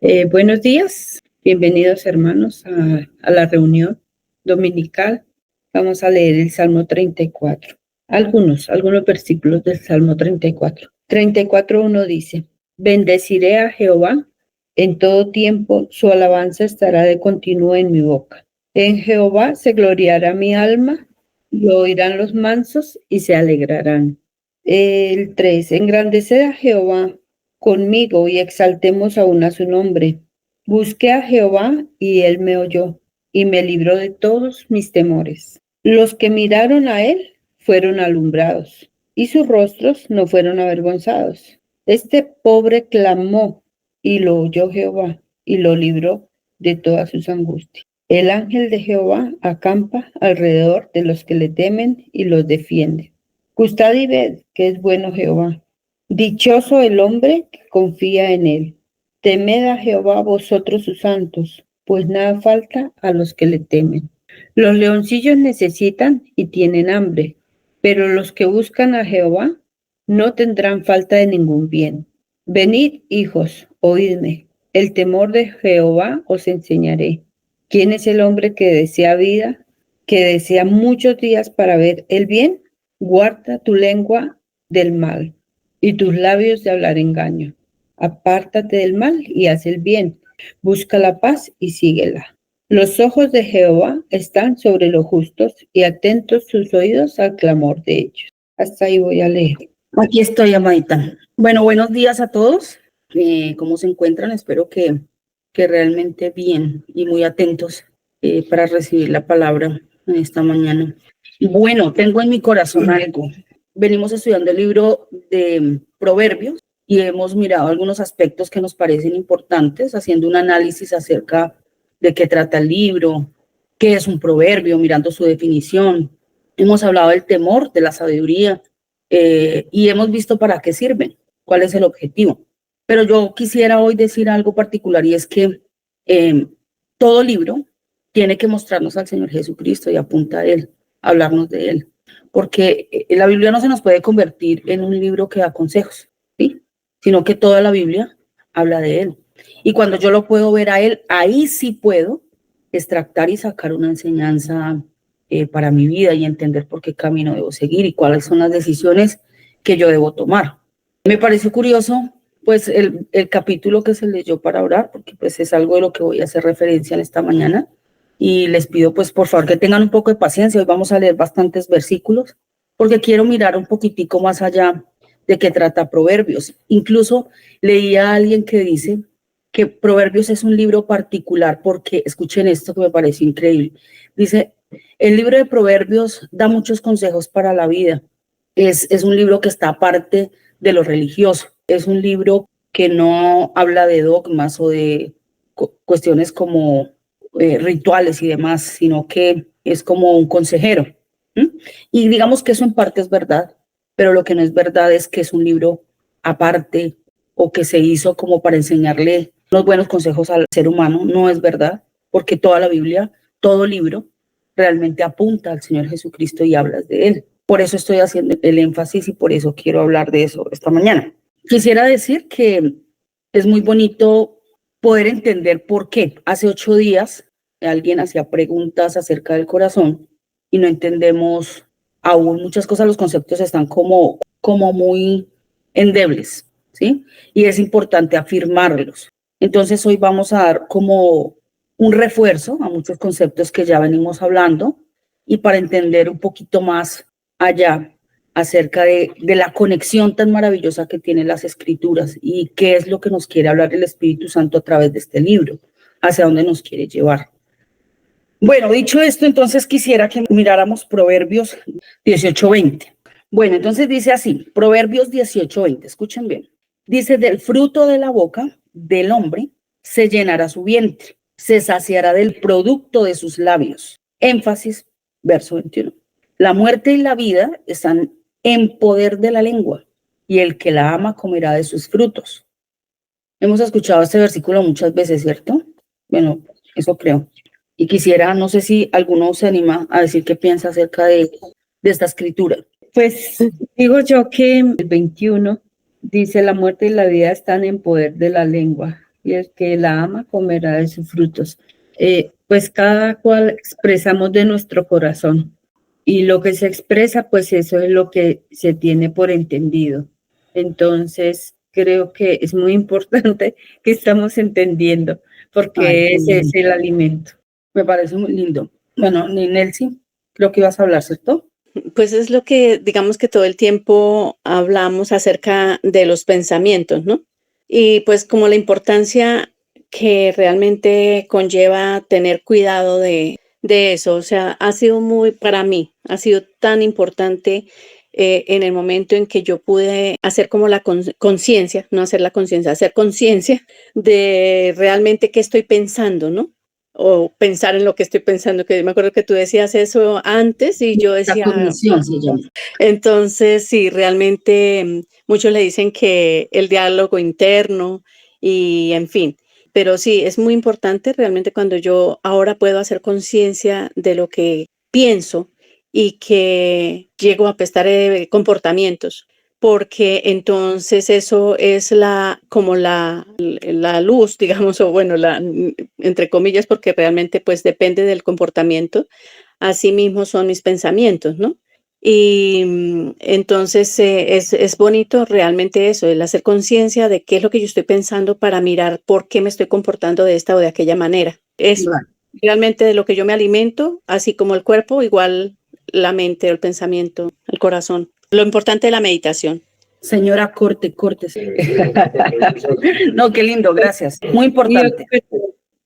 Buenos días, bienvenidos hermanos a la reunión dominical. Vamos a leer el Salmo 34, algunos versículos del Salmo 34. 34:1 dice: Bendeciré a Jehová en todo tiempo, su alabanza estará de continuo en mi boca. En Jehová se gloriará mi alma, lo oirán los mansos y se alegrarán. El 3, engrandeced a Jehová conmigo y exaltemos aún a su nombre. Busqué a Jehová y él me oyó y me libró de todos mis temores. Los que miraron a él fueron alumbrados y sus rostros no fueron avergonzados. Este pobre clamó y lo oyó Jehová y lo libró de todas sus angustias. El ángel de Jehová acampa alrededor de los que le temen y los defiende. Gustad y ved que es bueno Jehová. Dichoso el hombre que confía en él. Temed a Jehová vosotros sus santos, pues nada falta a los que le temen. Los leoncillos necesitan y tienen hambre, pero los que buscan a Jehová no tendrán falta de ningún bien. Venid, hijos, oídme. El temor de Jehová os enseñaré. ¿Quién es el hombre que desea vida, que desea muchos días para ver el bien? Guarda tu lengua del mal y tus labios de hablar engaño. Apártate del mal y haz el bien. Busca la paz y síguela. Los ojos de Jehová están sobre los justos y atentos sus oídos al clamor de ellos. Hasta ahí voy a leer. Aquí estoy, amadita. Bueno, buenos días a todos. ¿Cómo se encuentran? Espero que realmente bien y muy atentos para recibir la palabra en esta mañana. Bueno, tengo en mi corazón algo. Venimos estudiando el libro de Proverbios y hemos mirado algunos aspectos que nos parecen importantes, haciendo un análisis acerca de qué trata el libro, qué es un proverbio, mirando su definición. Hemos hablado del temor, de la sabiduría, y hemos visto para qué sirven, cuál es el objetivo. Pero yo quisiera hoy decir algo particular, y es que todo libro tiene que mostrarnos al Señor Jesucristo y apunta a Él, hablarnos de Él, porque la Biblia no se nos puede convertir en un libro que da consejos, ¿sí? Sino que toda la Biblia habla de Él. Y cuando yo lo puedo ver a Él, ahí sí puedo extractar y sacar una enseñanza para mi vida y entender por qué camino debo seguir y cuáles son las decisiones que yo debo tomar. Me pareció curioso pues el capítulo que se leyó para orar, porque pues es algo de lo que voy a hacer referencia en esta mañana, y les pido pues por favor que tengan un poco de paciencia. Hoy vamos a leer bastantes versículos porque quiero mirar un poquitico más allá de qué trata Proverbios. Incluso leí a alguien que dice que Proverbios es un libro particular porque, escuchen esto que me parece increíble, dice: el libro de Proverbios da muchos consejos para la vida. Es un libro que está aparte de lo religioso. Es un libro que no habla de dogmas o de cuestiones como rituales y demás, sino que es como un consejero. Y digamos que eso en parte es verdad, pero lo que no es verdad es que es un libro aparte o que se hizo como para enseñarle unos buenos consejos al ser humano. No es verdad, porque toda la Biblia, todo libro, realmente apunta al Señor Jesucristo y hablas de Él. Por eso estoy haciendo el énfasis y por eso quiero hablar de eso esta mañana. Quisiera decir que es muy bonito poder entender por qué. Hace 8 días alguien hacía preguntas acerca del corazón y no entendemos aún muchas cosas. Los conceptos están como muy endebles, ¿sí? Y es importante afirmarlos. Entonces hoy vamos a dar como un refuerzo a muchos conceptos que ya venimos hablando, y para entender un poquito más allá acerca de la conexión tan maravillosa que tienen las escrituras y qué es lo que nos quiere hablar el Espíritu Santo a través de este libro, hacia dónde nos quiere llevar. Bueno, dicho esto, entonces quisiera que miráramos Proverbios 18:20. Bueno, entonces dice así, Proverbios 18:20, escuchen bien. Dice: del fruto de la boca del hombre se llenará su vientre, se saciará del producto de sus labios. Énfasis, verso 21. La muerte y la vida están en poder de la lengua, y el que la ama comerá de sus frutos. Hemos escuchado este versículo muchas veces, ¿cierto? Bueno, eso creo. Y quisiera, no sé si alguno se anima a decir qué piensa acerca de esta escritura. Pues digo yo que el 21 dice: la muerte y la vida están en poder de la lengua. y el que la ama comerá de sus frutos. Pues cada cual expresamos de nuestro corazón y lo que se expresa, pues eso es lo que se tiene por entendido. Entonces, creo que es muy importante que estamos entendiendo, Ay, porque qué ese es lindo. el alimento. Me parece muy lindo. Bueno, Nelcy, creo que ibas a hablar, ¿cierto? Pues es lo que, digamos que todo el tiempo hablamos acerca de los pensamientos, ¿no? Y pues como la importancia que realmente conlleva tener cuidado de eso, o sea, ha sido muy, para mí, ha sido tan importante en el momento en que yo pude hacer como la conciencia, no hacer la conciencia, hacer conciencia de realmente qué estoy pensando, ¿no? O pensar en lo que estoy pensando, que me acuerdo que tú decías eso antes y yo La decía, cognición se llama. entonces sí, realmente muchos le dicen que el diálogo interno y en fin, pero sí, es muy importante realmente cuando yo ahora puedo hacer conciencia de lo que pienso y que llego a prestar comportamientos, porque entonces eso es como la luz, digamos, o bueno, entre comillas, porque realmente pues depende del comportamiento. Así mismo son mis pensamientos, ¿no? Y entonces es bonito realmente eso, el hacer conciencia de qué es lo que yo estoy pensando para mirar por qué me estoy comportando de esta o de aquella manera. Es Vale. realmente de lo que yo me alimento, así como el cuerpo, igual la mente, el pensamiento, el corazón. Lo importante es la meditación. Señora, corte. No, qué lindo, gracias. Muy Y importante.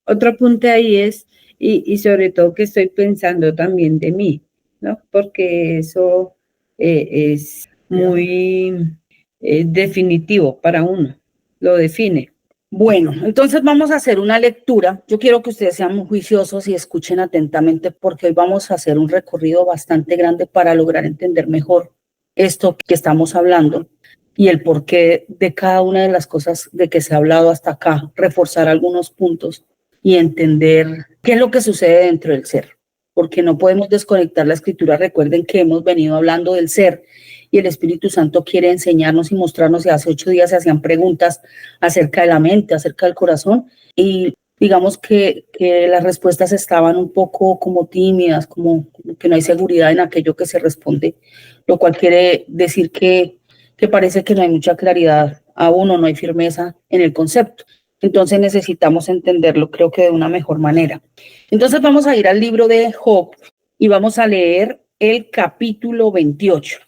otro apunte ahí es, y sobre todo que estoy pensando también de mí, ¿no? Porque eso es muy definitivo para uno, lo define. Bueno, entonces vamos a hacer una lectura. Yo quiero que ustedes sean muy juiciosos y escuchen atentamente porque hoy vamos a hacer un recorrido bastante grande para lograr entender mejor esto que estamos hablando y el porqué de cada una de las cosas de que se ha hablado hasta acá, reforzar algunos puntos y entender qué es lo que sucede dentro del ser, porque no podemos desconectar la escritura. Recuerden que hemos venido hablando del ser y el Espíritu Santo quiere enseñarnos y mostrarnos, y hace 8 días se hacían preguntas acerca de la mente, acerca del corazón, y digamos que las respuestas estaban un poco como tímidas, como que no hay seguridad en aquello que se responde, lo cual quiere decir que parece que no hay mucha claridad aún o no hay firmeza en el concepto. Entonces necesitamos entenderlo, creo que de una mejor manera. Entonces vamos a ir al libro de Job y vamos a leer el capítulo 28.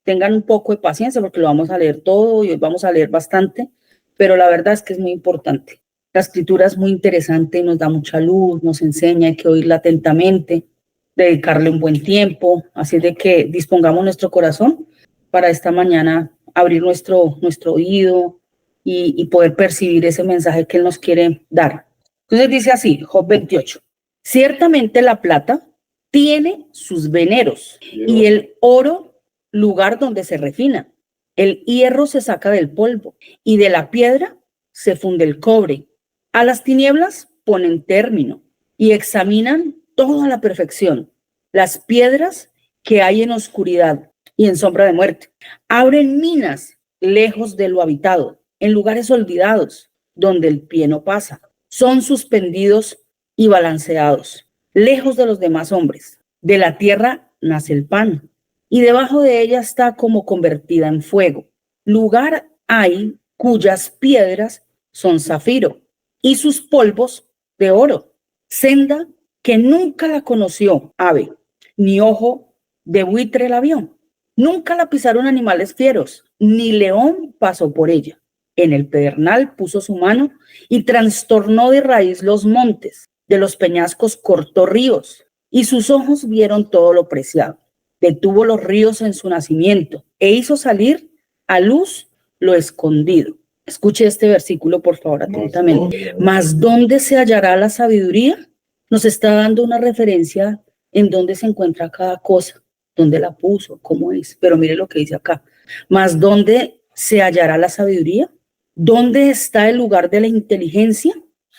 Tengan un poco de paciencia porque lo vamos a leer todo y hoy vamos a leer bastante, pero la verdad es que es muy importante. La escritura es muy interesante y nos da mucha luz, nos enseña, hay que oírla atentamente, dedicarle un buen tiempo, así de que dispongamos nuestro corazón para esta mañana abrir nuestro oído y poder percibir ese mensaje que Él nos quiere dar. Entonces dice así, Job 28, ciertamente la plata tiene sus veneros y el oro lugar donde se refina. El hierro se saca del polvo y de la piedra se funde el cobre. A las tinieblas ponen término y examinan toda la perfección. Las piedras que hay en oscuridad y en sombra de muerte. Abren minas lejos de lo habitado, en lugares olvidados, donde el pie no pasa. Son suspendidos y balanceados, lejos de los demás hombres. De la tierra nace el pan, y debajo de ella está como convertida en fuego. Lugar hay cuyas piedras son zafiro, y sus polvos de oro. Senda que nunca la conoció ave, ni ojo de buitre la vio. Nunca la pisaron animales fieros, ni león pasó por ella. En el pedernal puso su mano y trastornó de raíz los montes, de los peñascos cortó ríos, y sus ojos vieron todo lo preciado. Detuvo los ríos en su nacimiento e hizo salir a luz lo escondido. Escuche este versículo, por favor, atentamente. Mas, ¿dónde se hallará la sabiduría? Nos está dando una referencia en dónde se encuentra cada cosa, dónde la puso, cómo es. Pero mire lo que dice acá. Mas, ¿dónde se hallará la sabiduría? ¿Dónde está el lugar de la inteligencia?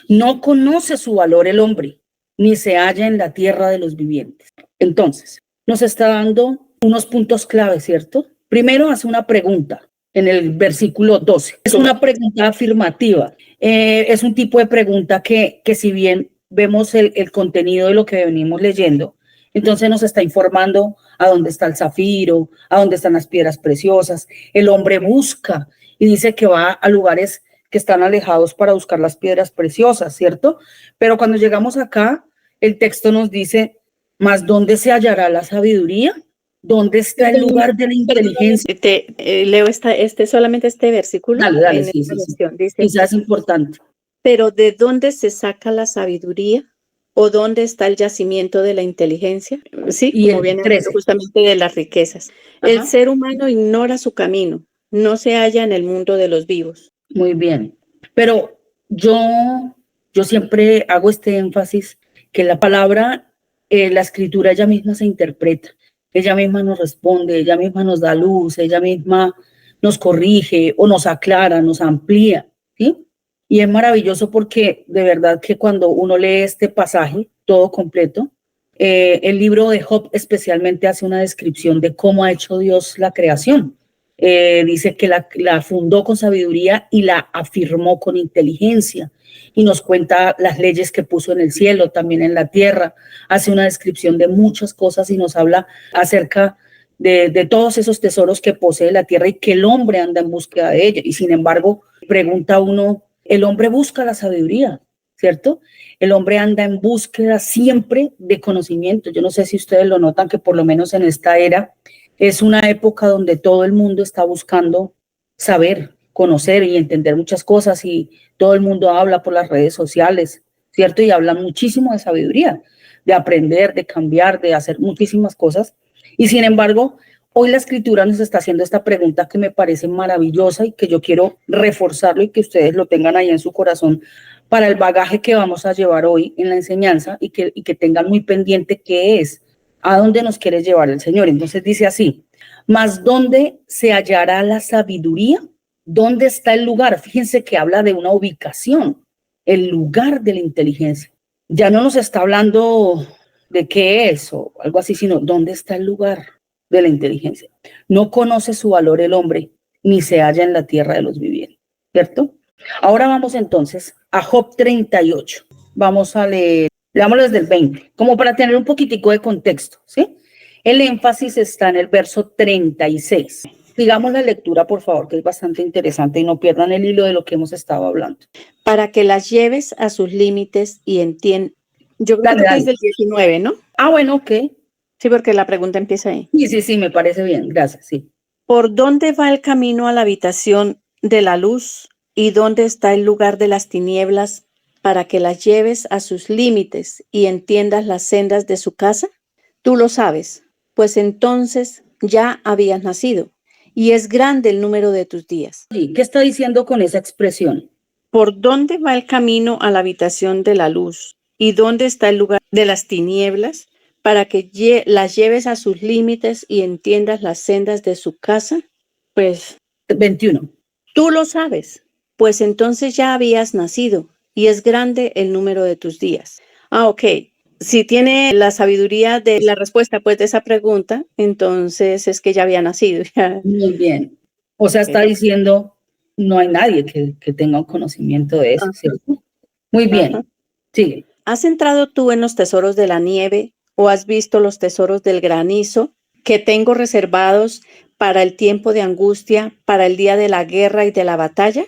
No conoce su valor el hombre, ni se halla en la tierra de los vivientes. Entonces, nos está dando unos puntos clave, ¿cierto? Primero hace una pregunta. en el versículo 12. Es una pregunta afirmativa. Es un tipo de pregunta que si bien vemos el contenido de lo que venimos leyendo, entonces nos está informando a dónde está el zafiro, a dónde están las piedras preciosas. El hombre busca y dice que va a lugares que están alejados para buscar las piedras preciosas, ¿cierto? Pero cuando llegamos acá, el texto nos dice, ¿mas dónde se hallará la sabiduría? ¿Dónde está el lugar de la inteligencia? Leo solamente este versículo. Dale, en sí, esta sí, sí. versión. Dice, Quizás es importante. pero ¿de dónde se saca la sabiduría? ¿O dónde está el yacimiento de la inteligencia? Sí, Y como el viene 13. justamente de las riquezas. Ajá. El ser humano ignora su camino, no se halla en el mundo de los vivos. Muy bien. Pero yo siempre hago este énfasis que la palabra, la escritura ella misma se interpreta, ella misma nos responde, ella misma nos da luz, ella misma nos corrige o nos aclara, nos amplía, ¿sí? Y es maravilloso porque de verdad que cuando uno lee este pasaje todo completo, el libro de Job especialmente hace una descripción de cómo ha hecho Dios la creación. Dice que la fundó con sabiduría y la afirmó con inteligencia y nos cuenta las leyes que puso en el cielo, también en la tierra, hace una descripción de muchas cosas y nos habla acerca de todos esos tesoros que posee la tierra y que el hombre anda en búsqueda de ella. Y sin embargo, pregunta uno, el hombre busca la sabiduría, ¿cierto? El hombre anda en búsqueda siempre de conocimiento. Yo no sé si ustedes lo notan que por lo menos en esta era es una época donde todo el mundo está buscando saber, conocer y entender muchas cosas y todo el mundo habla por las redes sociales, ¿cierto? Y habla muchísimo de sabiduría, de aprender, de cambiar, de hacer muchísimas cosas. Y sin embargo, hoy la escritura nos está haciendo esta pregunta que me parece maravillosa y que yo quiero reforzarlo y que ustedes lo tengan ahí en su corazón para el bagaje que vamos a llevar hoy en la enseñanza y que tengan muy pendiente qué es, a dónde nos quiere llevar el Señor. Entonces dice así, ¿mas dónde se hallará la sabiduría? ¿Dónde está el lugar? Fíjense que habla de una ubicación, el lugar de la inteligencia. Ya no nos está hablando de qué es o algo así, sino dónde está el lugar de la inteligencia. No conoce su valor el hombre, ni se halla en la tierra de los vivientes, ¿cierto? Ahora vamos entonces a Job 38. Vamos a leer, leámoslo desde el 20, como para tener un poquitico de contexto, ¿sí? El énfasis está en el verso 36. Sigamos la lectura, por favor, que es bastante interesante y no pierdan el hilo de lo que hemos estado hablando. Para que las lleves a sus límites y entiendas. Yo creo que es del 19, ¿no? Ah, bueno, ok. Sí, porque la pregunta empieza ahí. Sí, me parece bien, gracias, sí. ¿Por dónde va el camino a la habitación de la luz y dónde está el lugar de las tinieblas para que las lleves a sus límites y entiendas las sendas de su casa? Tú lo sabes, pues entonces ya habías nacido y es grande el número de tus días. ¿Qué está diciendo con esa expresión? ¿Por dónde va el camino a la habitación de la luz y dónde está el lugar de las tinieblas para que las lleves a sus límites y entiendas las sendas de su casa? Pues 21. Tú lo sabes, pues entonces ya habías nacido y es grande el número de tus días. Ah, ok. Si tiene la sabiduría de la respuesta pues de esa pregunta, entonces es que ya había nacido. Muy bien. O sea, está diciendo, no hay nadie que tenga un conocimiento de eso, ¿cierto? Muy bien. Sigue. ¿Has entrado tú en los tesoros de la nieve o has visto los tesoros del granizo que tengo reservados para el tiempo de angustia, para el día de la guerra y de la batalla?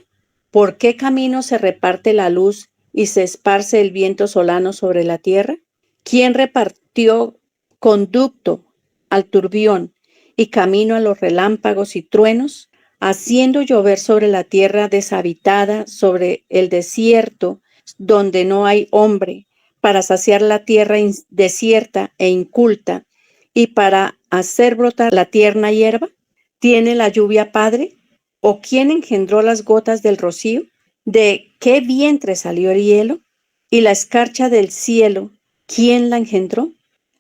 ¿Por qué camino se reparte la luz y se esparce el viento solano sobre la tierra? ¿Quién repartió conducto al turbión y camino a los relámpagos y truenos, haciendo llover sobre la tierra deshabitada, sobre el desierto donde no hay hombre, para saciar la tierra desierta e inculta y para hacer brotar la tierna hierba? ¿Tiene la lluvia padre? ¿O quién engendró las gotas del rocío? ¿De qué vientre salió el hielo? ¿Y la escarcha del cielo, quién la engendró?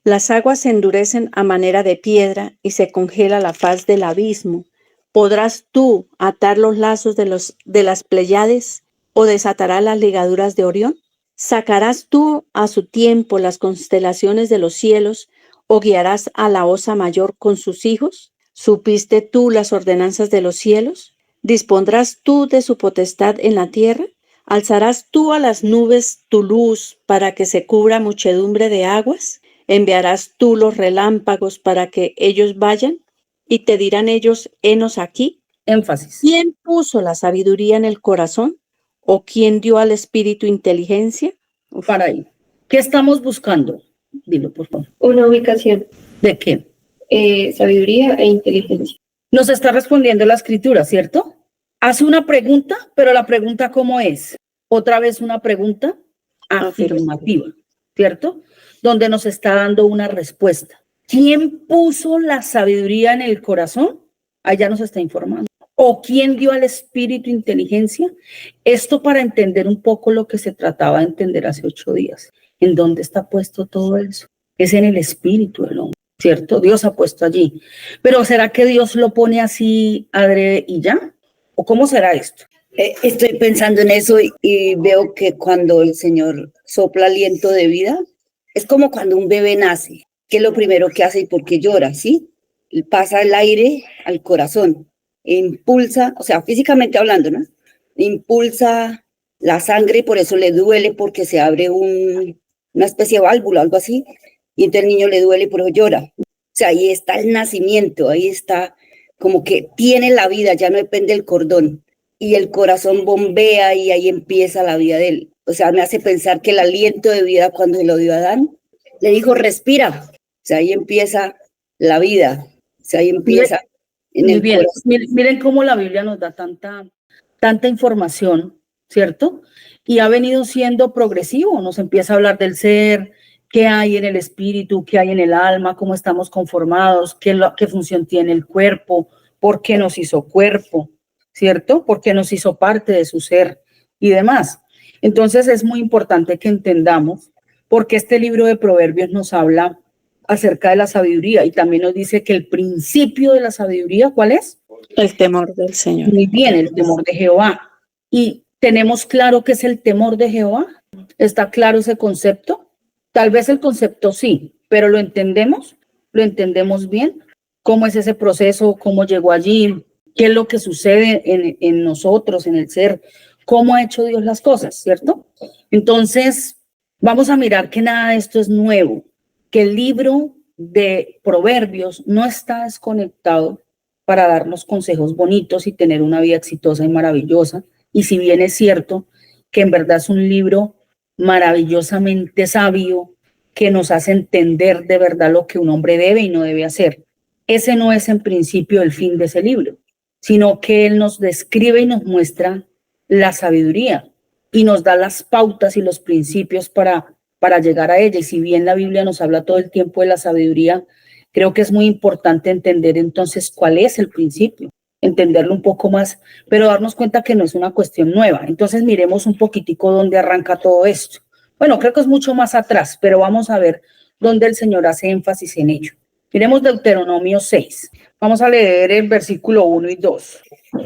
Las aguas se endurecen a manera de piedra y se congela la faz del abismo. ¿Podrás tú atar los lazos de las Pléyades o desatarás las ligaduras de Orión? ¿Sacarás tú a su tiempo las constelaciones de los cielos o guiarás a la Osa Mayor con sus hijos? ¿Supiste tú las ordenanzas de los cielos? ¿Dispondrás tú de su potestad en la tierra? ¿Alzarás tú a las nubes tu luz para que se cubra muchedumbre de aguas? ¿Enviarás tú los relámpagos para que ellos vayan? Y te dirán ellos, henos aquí. Énfasis. ¿Quién puso la sabiduría en el corazón? ¿O quién dio al espíritu inteligencia? Uf. Para ahí. ¿Qué estamos buscando? Dilo, por favor. Una ubicación, ¿De qué? sabiduría e inteligencia. Nos está respondiendo la escritura, ¿cierto? Hace una pregunta, pero la pregunta ¿cómo es? Otra vez una pregunta afirmativa, ¿cierto? Donde nos está dando una respuesta. ¿Quién puso la sabiduría en el corazón? Allá nos está informando. ¿O quién dio al espíritu inteligencia? Esto para entender un poco lo que se trataba de entender hace 8 días. ¿En dónde está puesto todo eso? Es en el espíritu del hombre, ¿cierto? Dios ha puesto allí. Pero ¿será que Dios lo pone así adrede y ya? ¿O cómo será esto? Estoy pensando en eso y veo que cuando el Señor sopla aliento de vida, es como cuando un bebé nace, que es lo primero que hace y por qué llora, ¿sí? Él pasa el aire al corazón, impulsa, o sea, físicamente hablando, ¿no? Impulsa la sangre y por eso le duele porque se abre una especie de válvula, algo así, y entonces el niño le duele y por eso llora. O sea, ahí está el nacimiento, ahí está como que tiene la vida, ya no depende del cordón. Y el corazón bombea y ahí empieza la vida de él. O sea, me hace pensar que el aliento de vida cuando se lo dio a Adán, le dijo, respira. O sea, ahí empieza la vida. O sea, ahí empieza en Muy el bien. corazón. Miren cómo la Biblia nos da tanta información, ¿cierto? Y ha venido siendo progresivo. Nos empieza a hablar del ser, qué hay en el espíritu, qué hay en el alma, cómo estamos conformados, qué función tiene el cuerpo, por qué nos hizo cuerpo, ¿cierto? ¿Por qué nos hizo parte de su ser y demás? Entonces es muy importante que entendamos porque este libro de Proverbios nos habla acerca de la sabiduría y también nos dice que el principio de la sabiduría, ¿cuál es? El temor del Señor. Muy bien, el temor de Jehová. ¿Y tenemos claro qué es el temor de Jehová? ¿Está claro ese concepto? Tal vez el concepto sí, pero ¿lo entendemos? ¿Lo entendemos bien? ¿Cómo es ese proceso? ¿Cómo llegó allí? ¿Qué es lo que sucede en nosotros, en el ser? ¿Cómo ha hecho Dios las cosas, cierto? Entonces, vamos a mirar que nada de esto es nuevo, que el libro de Proverbios no está desconectado para darnos consejos bonitos y tener una vida exitosa y maravillosa. Y si bien es cierto que en verdad es un libro maravillosamente sabio que nos hace entender de verdad lo que un hombre debe y no debe hacer, ese no es en principio el fin de ese libro, sino que él nos describe y nos muestra la sabiduría y nos da las pautas y los principios para llegar a ella. Y si bien la Biblia nos habla todo el tiempo de la sabiduría, creo que es muy importante entender entonces cuál es el principio, entenderlo un poco más, pero darnos cuenta que no es una cuestión nueva. Entonces miremos un poquitico dónde arranca todo esto. Bueno, creo que es mucho más atrás, pero vamos a ver dónde el Señor hace énfasis en ello. Miremos Deuteronomio 6. Vamos a leer el versículo 1 y 2.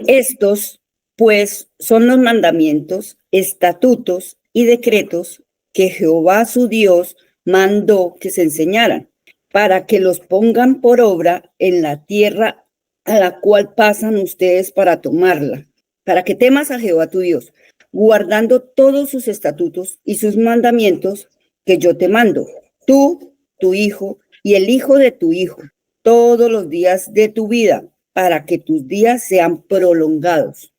Estos, pues, son los mandamientos, estatutos y decretos que Jehová su Dios mandó que se enseñaran, para que los pongan por obra en la tierra a la cual pasan ustedes para tomarla, para que temas a Jehová tu Dios, guardando todos sus estatutos y sus mandamientos que yo te mando, tú, tu hijo y el hijo de tu hijo, todos los días de tu vida, para que tus días sean prolongados.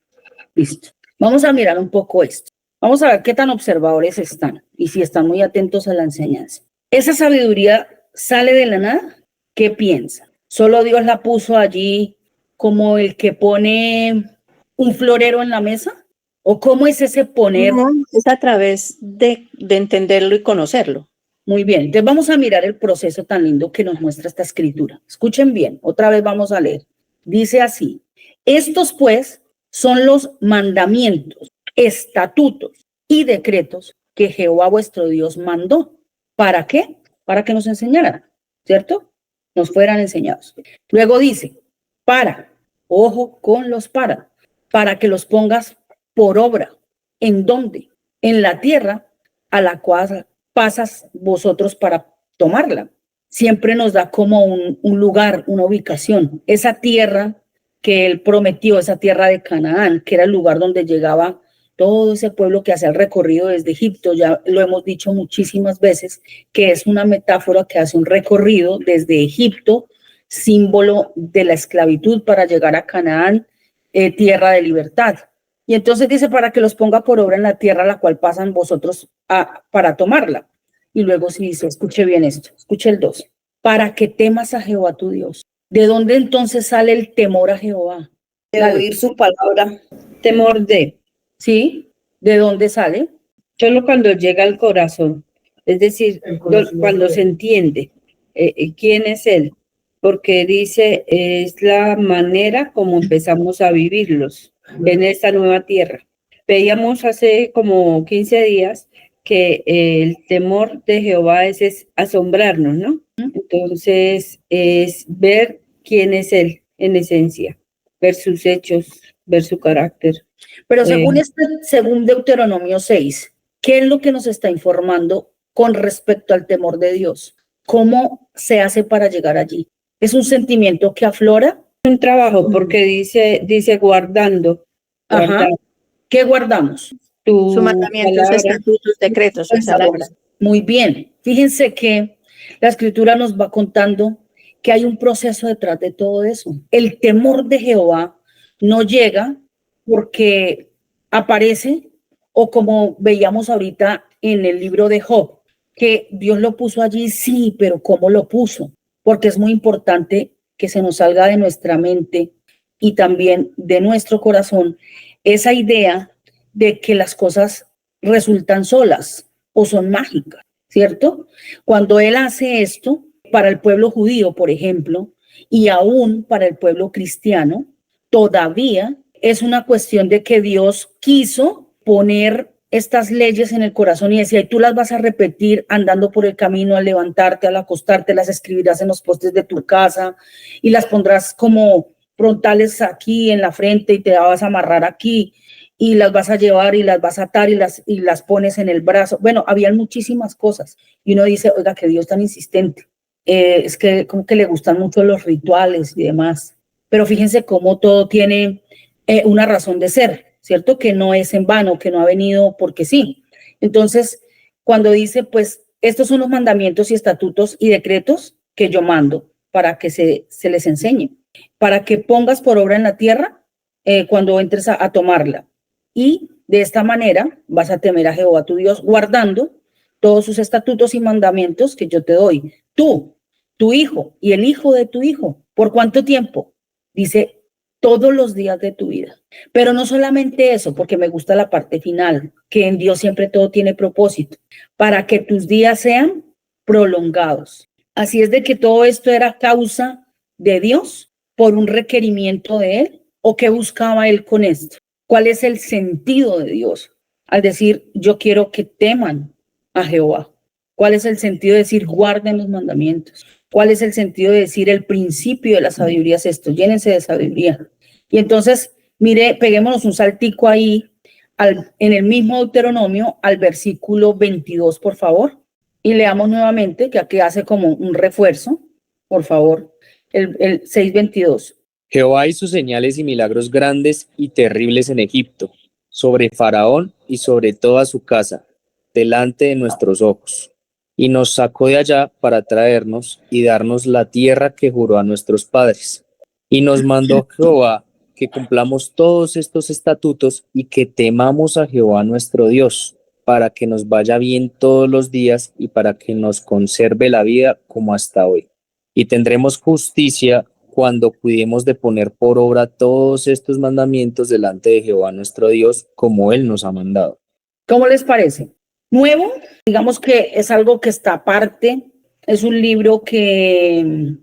Listo. Vamos a mirar un poco esto. Vamos a ver qué tan observadores están y si están muy atentos a la enseñanza. ¿Esa sabiduría sale de la nada? ¿Qué piensa? ¿Solo Dios la puso allí como el que pone un florero en la mesa? ¿O cómo es ese poner? No, es a través de entenderlo y conocerlo. Muy bien, entonces vamos a mirar el proceso tan lindo que nos muestra esta escritura. Escuchen bien, otra vez vamos a leer. Dice así, estos pues son los mandamientos, estatutos y decretos que Jehová vuestro Dios mandó. ¿Para qué? Para que nos enseñaran, ¿cierto? Nos fueran enseñados. Luego dice, ojo con los para que los pongas por obra. ¿En dónde? En la tierra a la cual pasas vosotros para tomarla. Siempre nos da como un lugar, una ubicación. Esa tierra que él prometió esa tierra de Canaán, que era el lugar donde llegaba todo ese pueblo que hace el recorrido desde Egipto. Ya lo hemos dicho muchísimas veces, que es una metáfora que hace un recorrido desde Egipto, símbolo de la esclavitud, para llegar a Canaán, tierra de libertad. Y entonces dice, para que los ponga por obra en la tierra a la cual pasan vosotros para tomarla. Y luego se dice, escuche bien esto, escuche el 2, para que temas a Jehová tu Dios. ¿De dónde entonces sale el temor a Jehová? De oír su palabra. Temor de, ¿Sí? ¿De dónde sale? solo cuando llega al corazón, es decir, cuando se entiende quién es Él, porque dice, es la manera como empezamos a vivirlos en esta nueva tierra. Veíamos hace como 15 días que el temor de Jehová es asombrarnos, ¿no? Entonces, es ver quién es Él en esencia, ver sus hechos, ver su carácter. Pero según Deuteronomio 6, ¿qué es lo que nos está informando con respecto al temor de Dios? ¿Cómo se hace para llegar allí? ¿Es un sentimiento que aflora? Un trabajo, porque dice guardando, Ajá. guardar ¿Qué guardamos? tu Sus mandamientos, palabra. estatutos, decretos, esa palabra. Muy bien. Fíjense que la escritura nos va contando que hay un proceso detrás de todo eso. El temor de Jehová no llega porque aparece, o como veíamos ahorita en el libro de Job, que Dios lo puso allí, sí, pero ¿cómo lo puso? Porque es muy importante que se nos salga de nuestra mente y también de nuestro corazón esa idea de que las cosas resultan solas o son mágicas, ¿cierto? Cuando él hace esto para el pueblo judío, por ejemplo, y aún para el pueblo cristiano, todavía es una cuestión de que Dios quiso poner estas leyes en el corazón y decía, y tú las vas a repetir andando por el camino, al levantarte, al acostarte, las escribirás en los postes de tu casa y las pondrás como frontales aquí en la frente y te las vas a amarrar aquí y las vas a llevar y las vas a atar y las pones en el brazo. Bueno, habían muchísimas cosas y uno dice, oiga, que Dios tan insistente. Es que como que le gustan mucho los rituales y demás, pero fíjense cómo todo tiene una razón de ser, ¿cierto? Que no es en vano, que no ha venido porque sí. Entonces, cuando dice, pues, estos son los mandamientos y estatutos y decretos que yo mando para que se les enseñe, para que pongas por obra en la tierra cuando entres a tomarla. Y de esta manera vas a temer a Jehová tu Dios, guardando todos sus estatutos y mandamientos que yo te doy. Tú, tu hijo y el hijo de tu hijo. ¿Por cuánto tiempo? Dice, todos los días de tu vida. Pero no solamente eso, porque me gusta la parte final, que en Dios siempre todo tiene propósito, para que tus días sean prolongados. Así es de que todo esto era causa de Dios por un requerimiento de Él, ¿o qué buscaba Él con esto? ¿Cuál es el sentido de Dios al decir, yo quiero que teman a Jehová? ¿Cuál es el sentido de decir, guarden los mandamientos? ¿Cuál es el sentido de decir, el principio de la sabiduría es esto? Llénense de sabiduría. Y entonces, mire, peguémonos un saltico ahí en el mismo Deuteronomio al versículo 22, por favor. Y leamos nuevamente, que aquí hace como un refuerzo, por favor, el 6:22. Jehová hizo señales y milagros grandes y terribles en Egipto, sobre Faraón y sobre toda su casa, delante de nuestros ojos. Y nos sacó de allá para traernos y darnos la tierra que juró a nuestros padres. Y nos mandó Jehová que cumplamos todos estos estatutos y que temamos a Jehová nuestro Dios, para que nos vaya bien todos los días y para que nos conserve la vida como hasta hoy. Y tendremos justicia cuando cuidemos de poner por obra todos estos mandamientos delante de Jehová nuestro Dios, como Él nos ha mandado. ¿Cómo les parece? Nuevo, digamos que es algo que está aparte, es un libro que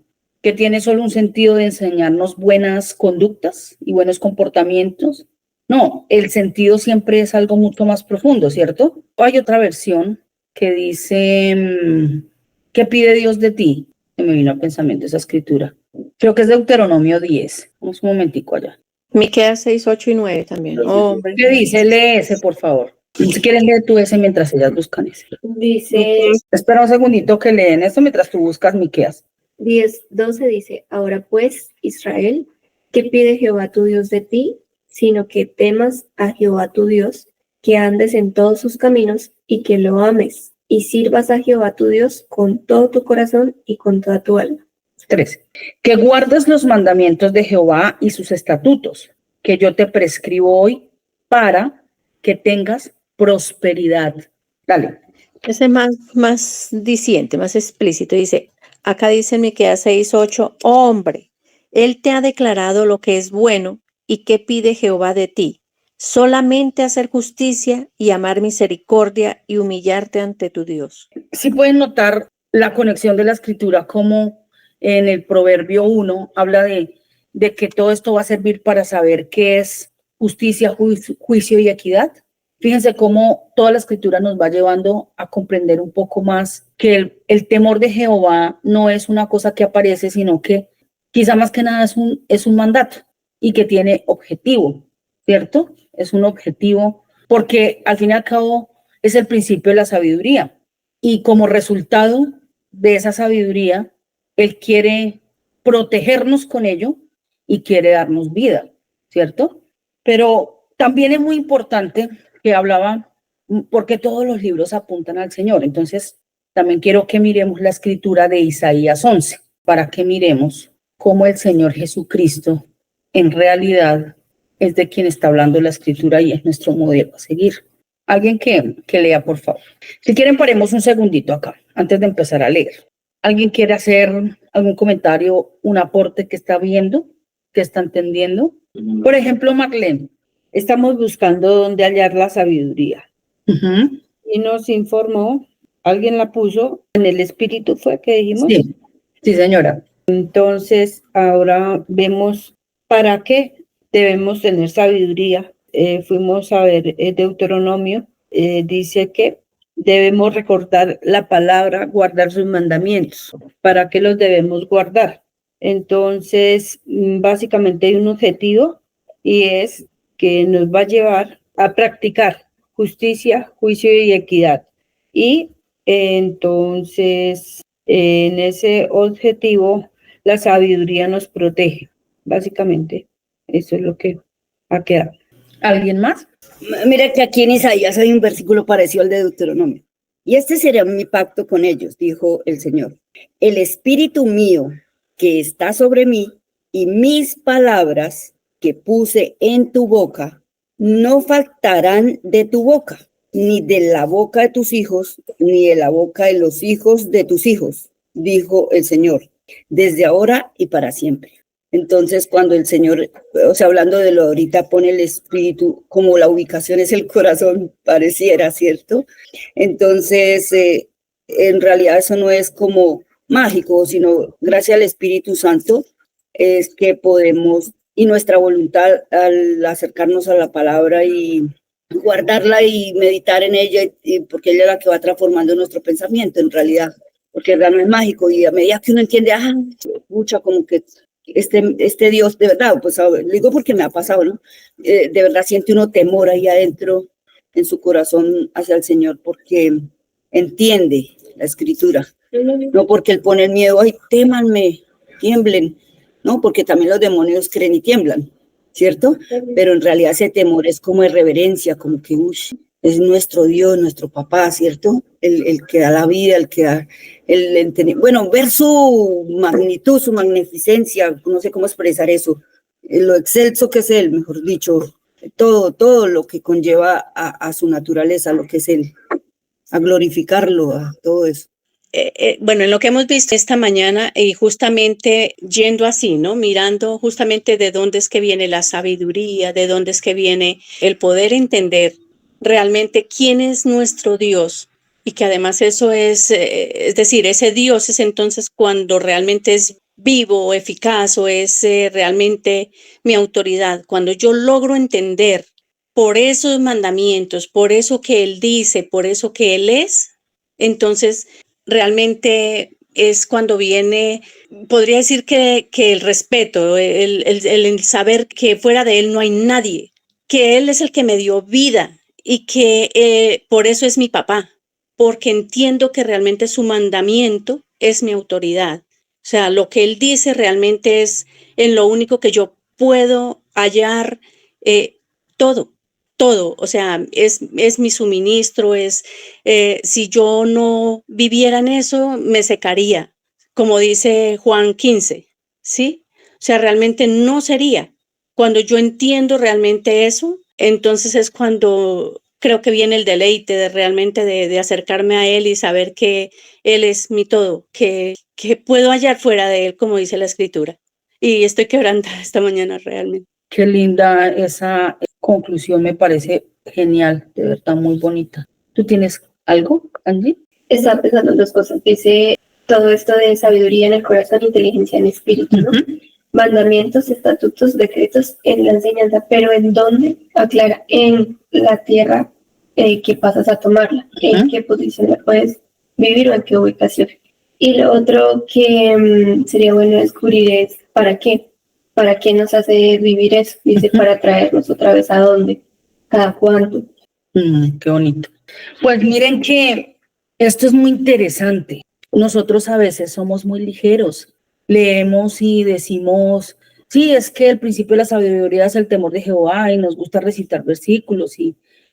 tiene solo un sentido de enseñarnos buenas conductas y buenos comportamientos. No, el sentido siempre es algo mucho más profundo, ¿cierto? Hay otra versión que dice, ¿qué pide Dios de ti? Se me vino al pensamiento esa escritura. Creo que es Deuteronomio 10. Vamos un momentico allá. Miqueas 6, 8 y 9 también. Hombre. ¿Qué dice? Lee ese, por favor. Si quieres leer tú ese mientras ellas buscan ese. Dice Espera un segundito que leen esto mientras tú buscas Miqueas. 10:12 dice, ahora pues, Israel, ¿Qué pide Jehová tu Dios de ti? Sino que temas a Jehová tu Dios, que andes en todos sus caminos y que lo ames y sirvas a Jehová tu Dios con todo tu corazón y con toda tu alma. 13. Que guardes los mandamientos de Jehová y sus estatutos, que yo te prescribo hoy para que tengas prosperidad. Dale. Ese más diciente, más explícito, dice, acá dice en Miqueas 6:8, hombre, él te ha declarado lo que es bueno y qué pide Jehová de ti, solamente hacer justicia y amar misericordia y humillarte ante tu Dios. Sí pueden notar la conexión de la escritura, como en el Proverbio 1 habla de que todo esto va a servir para saber qué es justicia, juicio y equidad. Fíjense cómo toda la escritura nos va llevando a comprender un poco más que el temor de Jehová no es una cosa que aparece, sino que quizá más que nada es un mandato y que tiene objetivo, ¿cierto? Es un objetivo porque al fin y al cabo es el principio de la sabiduría y como resultado de esa sabiduría, Él quiere protegernos con ello y quiere darnos vida, ¿cierto? Pero también es muy importante que hablaba, porque todos los libros apuntan al Señor. Entonces, también quiero que miremos la escritura de Isaías 11, para que miremos cómo el Señor Jesucristo en realidad es de quien está hablando la escritura y es nuestro modelo a seguir. Alguien que lea, por favor. Si quieren, paremos un segundito acá, antes de empezar a leer. ¿Alguien quiere hacer algún comentario, un aporte que está viendo, que está entendiendo? Por ejemplo, Marlene. Estamos buscando dónde hallar la sabiduría. Uh-huh. Y nos informó, alguien la puso, en el espíritu fue que dijimos. Sí, sí, señora. Entonces, ahora vemos para qué debemos tener sabiduría. Fuimos a ver Deuteronomio, dice que debemos recordar la palabra, guardar sus mandamientos. ¿Para qué los debemos guardar? Entonces, básicamente hay un objetivo y es que nos va a llevar a practicar justicia, juicio y equidad. Y entonces, en ese objetivo, la sabiduría nos protege. Básicamente, eso es lo que ha quedado. ¿Alguien más? Mira que aquí en Isaías hay un versículo parecido al de Deuteronomio. Y este será mi pacto con ellos, dijo el Señor. El espíritu mío que está sobre mí y mis palabras que puse en tu boca no faltarán de tu boca, ni de la boca de tus hijos, ni de la boca de los hijos de tus hijos, dijo el Señor, desde ahora y para siempre. Entonces, cuando el Señor, o sea, hablando de lo ahorita, pone el espíritu, como la ubicación es el corazón, pareciera, ¿cierto? Entonces, en realidad eso no es como mágico, sino gracias al Espíritu Santo es que podemos, y nuestra voluntad al acercarnos a la palabra y guardarla y meditar en ella, porque ella es la que va transformando nuestro pensamiento en realidad, porque realmente es mágico y a medida que uno entiende, mucha como que este Dios, de verdad, pues digo porque me ha pasado, ¿no? De verdad siente uno temor ahí adentro en su corazón hacia el Señor porque entiende la escritura, no porque Él pone el miedo, ay, témanme, tiemblen, no, porque también los demonios creen y tiemblan, ¿cierto? Pero en realidad ese temor es como de reverencia, como que, es nuestro Dios, nuestro papá, ¿cierto? El que da la vida, el que da, bueno, ver su magnitud, su magnificencia, no sé cómo expresar eso, lo excelso que es Él, mejor dicho, todo lo que conlleva a su naturaleza, lo que es Él, a glorificarlo, a todo eso. Bueno, en lo que hemos visto esta mañana y justamente yendo así, ¿no? Mirando justamente de dónde es que viene la sabiduría, de dónde es que viene el poder entender realmente quién es nuestro Dios y que además eso es decir, ese Dios es entonces cuando realmente es vivo o eficaz o es realmente mi autoridad. Cuando yo logro entender por esos mandamientos, por eso que Él dice, por eso que Él es, entonces realmente es cuando viene, podría decir que el respeto, el saber que fuera de Él no hay nadie, que Él es el que me dio vida y que por eso es mi papá, porque entiendo que realmente su mandamiento es mi autoridad. O sea, lo que Él dice realmente es en lo único que yo puedo hallar todo. Todo, o sea, es mi suministro, si yo no viviera en eso, me secaría, como dice Juan 15, ¿sí? O sea, realmente no sería. Cuando yo entiendo realmente eso, entonces es cuando creo que viene el deleite de realmente de acercarme a Él y saber que Él es mi todo, que puedo hallar fuera de Él, como dice la Escritura. Y estoy quebrantada esta mañana realmente. Qué linda esa conclusión, me parece genial, de verdad, muy bonita. ¿Tú tienes algo, Angie? Estaba pensando en dos cosas. Dice todo esto de sabiduría en el corazón, inteligencia en el espíritu, ¿no? Mandamientos, estatutos, decretos en la enseñanza, pero ¿en dónde? Aclara, en la tierra que pasas a tomarla, en qué posición la puedes vivir o en qué ubicación. Y lo otro que sería bueno descubrir es ¿para qué? ¿Para qué nos hace vivir eso? Dice, para traernos otra vez a dónde, cada cuánto. Qué bonito. Pues miren que esto es muy interesante. Nosotros a veces somos muy ligeros. Leemos y decimos, sí, es que el principio de la sabiduría es el temor de Jehová y nos gusta recitar versículos,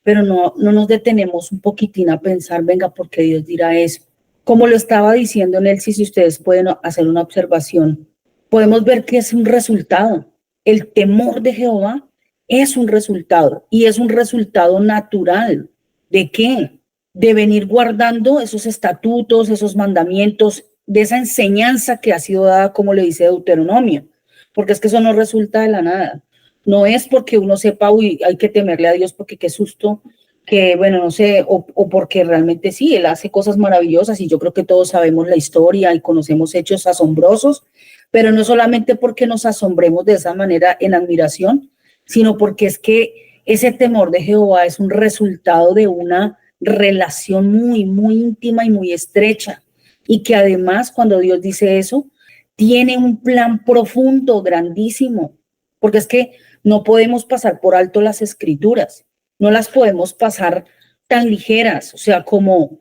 pero no nos detenemos un poquitín a pensar, venga, ¿por qué Dios dirá eso? Como lo estaba diciendo Nelcy, si ustedes pueden hacer una observación, podemos ver que es un resultado. El temor de Jehová es un resultado y es un resultado natural. ¿De qué? De venir guardando esos estatutos, esos mandamientos, de esa enseñanza que ha sido dada, como le dice Deuteronomio, porque es que eso no resulta de la nada. No es porque uno sepa, uy, hay que temerle a Dios porque qué susto, que bueno, no sé, o porque realmente sí, Él hace cosas maravillosas y yo creo que todos sabemos la historia y conocemos hechos asombrosos, pero no solamente porque nos asombremos de esa manera en admiración, sino porque es que ese temor de Jehová es un resultado de una relación muy, muy íntima y muy estrecha. Y que además, cuando Dios dice eso, tiene un plan profundo, grandísimo, porque es que no podemos pasar por alto las escrituras, no las podemos pasar tan ligeras, o sea, como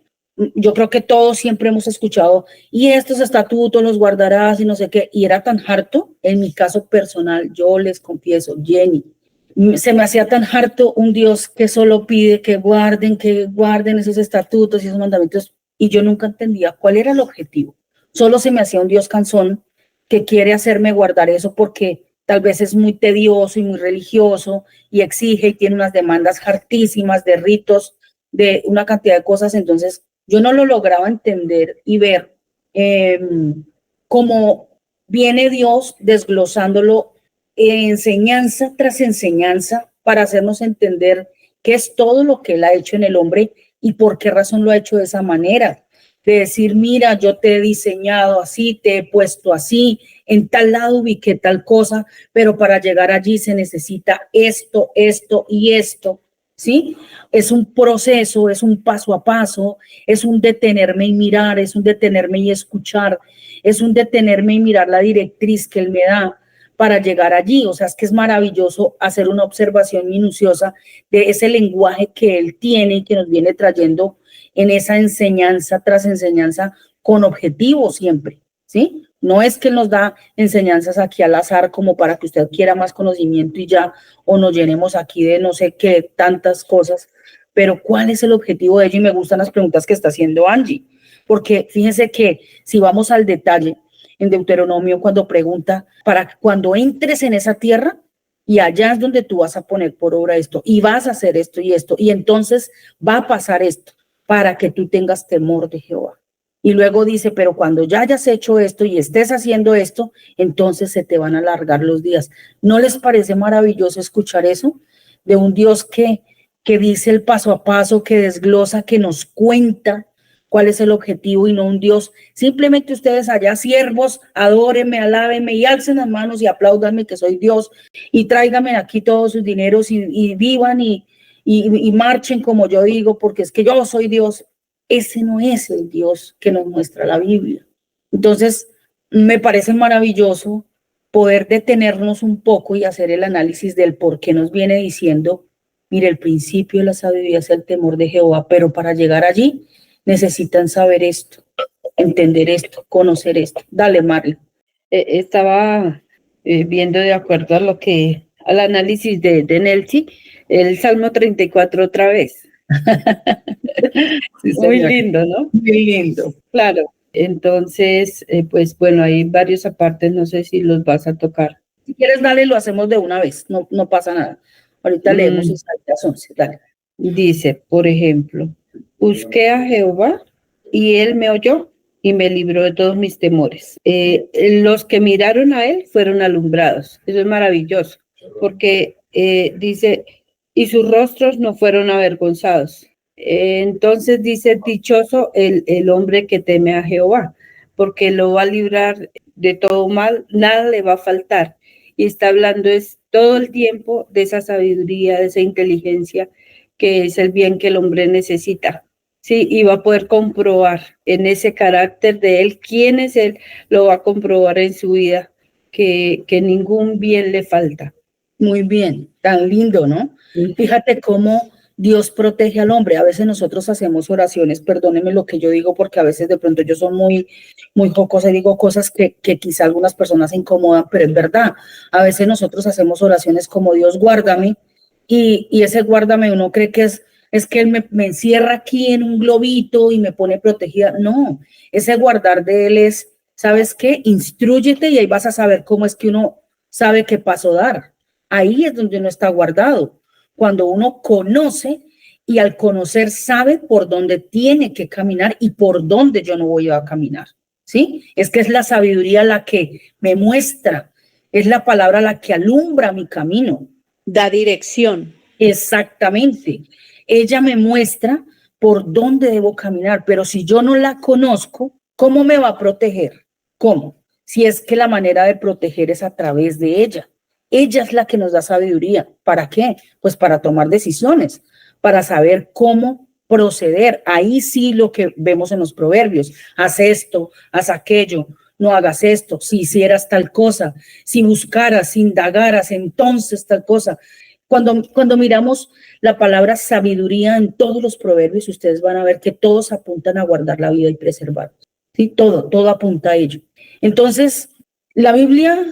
yo creo que todos siempre hemos escuchado, y estos estatutos los guardarás y no sé qué, y era tan harto, en mi caso personal, yo les confieso, Jenny, se me hacía tan harto un Dios que solo pide que guarden esos estatutos y esos mandamientos, y yo nunca entendía cuál era el objetivo. Solo se me hacía un Dios cansón que quiere hacerme guardar eso porque tal vez es muy tedioso y muy religioso y exige y tiene unas demandas hartísimas de ritos, de una cantidad de cosas. Entonces yo no lo lograba entender y ver cómo viene Dios desglosándolo enseñanza tras enseñanza para hacernos entender qué es todo lo que Él ha hecho en el hombre y por qué razón lo ha hecho de esa manera. De decir, mira, yo te he diseñado así, te he puesto así, en tal lado ubiqué tal cosa, pero para llegar allí se necesita esto, esto y esto, ¿sí? Es un proceso, es un paso a paso, es un detenerme y mirar, es un detenerme y escuchar, es un detenerme y mirar la directriz que Él me da para llegar allí. O sea, es que es maravilloso hacer una observación minuciosa de ese lenguaje que Él tiene y que nos viene trayendo en esa enseñanza tras enseñanza con objetivo siempre, ¿sí? No es que Él nos da enseñanzas aquí al azar como para que usted quiera más conocimiento y ya, o nos llenemos aquí de no sé qué, tantas cosas, pero ¿cuál es el objetivo de ello? Y me gustan las preguntas que está haciendo Angie, porque fíjense que si vamos al detalle, en Deuteronomio cuando pregunta, para cuando entres en esa tierra, y allá es donde tú vas a poner por obra esto, y vas a hacer esto, y entonces va a pasar esto, para que tú tengas temor de Jehová. Y luego dice, pero cuando ya hayas hecho esto y estés haciendo esto, entonces se te van a alargar los días. ¿No les parece maravilloso escuchar eso? De un Dios que dice el paso a paso, que desglosa, que nos cuenta cuál es el objetivo y no un Dios. Simplemente ustedes allá, siervos, adórenme, alábenme y alcen las manos y apláudanme que soy Dios y tráiganme aquí todos sus dineros y vivan y marchen como yo digo, porque es que yo soy Dios. Ese no es el Dios que nos muestra la Biblia. Entonces, me parece maravilloso poder detenernos un poco y hacer el análisis del por qué nos viene diciendo, mire, el principio de la sabiduría es el temor de Jehová, pero para llegar allí necesitan saber esto, entender esto, conocer esto. Dale, Marley. Estaba viendo de acuerdo a al análisis de Nelcy, el Salmo 34 otra vez. Sí, Muy señora. lindo, ¿no? Muy lindo. Claro. Entonces, pues bueno, hay varios apartes, no sé si los vas a tocar. Si quieres, dale, lo hacemos de una vez, no pasa nada. Ahorita leemos Mm. Isaías 11, dale. Dice, por ejemplo, busqué a Jehová y él me oyó y me libró de todos mis temores. Los que miraron a él fueron alumbrados. Eso es maravilloso, porque dice, y sus rostros no fueron avergonzados. Entonces dice, dichoso el hombre que teme a Jehová, porque lo va a librar de todo mal, nada le va a faltar. Y está hablando es todo el tiempo de esa sabiduría, de esa inteligencia, que es el bien que el hombre necesita. Sí, y va a poder comprobar en ese carácter de él quién es él, lo va a comprobar en su vida, que ningún bien le falta. Muy bien, tan lindo, ¿no? Fíjate cómo Dios protege al hombre. A veces nosotros hacemos oraciones, perdónenme lo que yo digo, porque a veces de pronto yo soy muy jocosa y digo cosas que quizá algunas personas se incomodan, pero es verdad. A veces nosotros hacemos oraciones como Dios guárdame, y ese guárdame uno cree que es que Él me encierra aquí en un globito y me pone protegida. No, ese guardar de Él es, ¿sabes qué? Instrúyete y ahí vas a saber cómo es que uno sabe qué paso dar. Ahí es donde uno está guardado. Cuando uno conoce y al conocer sabe por dónde tiene que caminar y por dónde yo no voy a caminar. ¿Sí? Es que es la sabiduría la que me muestra, es la palabra la que alumbra mi camino. Da dirección. Exactamente. Ella me muestra por dónde debo caminar, pero si yo no la conozco, ¿cómo me va a proteger? ¿Cómo? Si es que la manera de proteger es a través de ella. Ella es la que nos da sabiduría. ¿Para qué? Pues para tomar decisiones, para saber cómo proceder. Ahí sí lo que vemos en los proverbios. Haz esto, haz aquello, no hagas esto. Si hicieras tal cosa, si buscaras, si indagaras, entonces tal cosa. Cuando miramos la palabra sabiduría en todos los proverbios, ustedes van a ver que todos apuntan a guardar la vida y preservar. ¿Sí? Todo apunta a ello. Entonces, la Biblia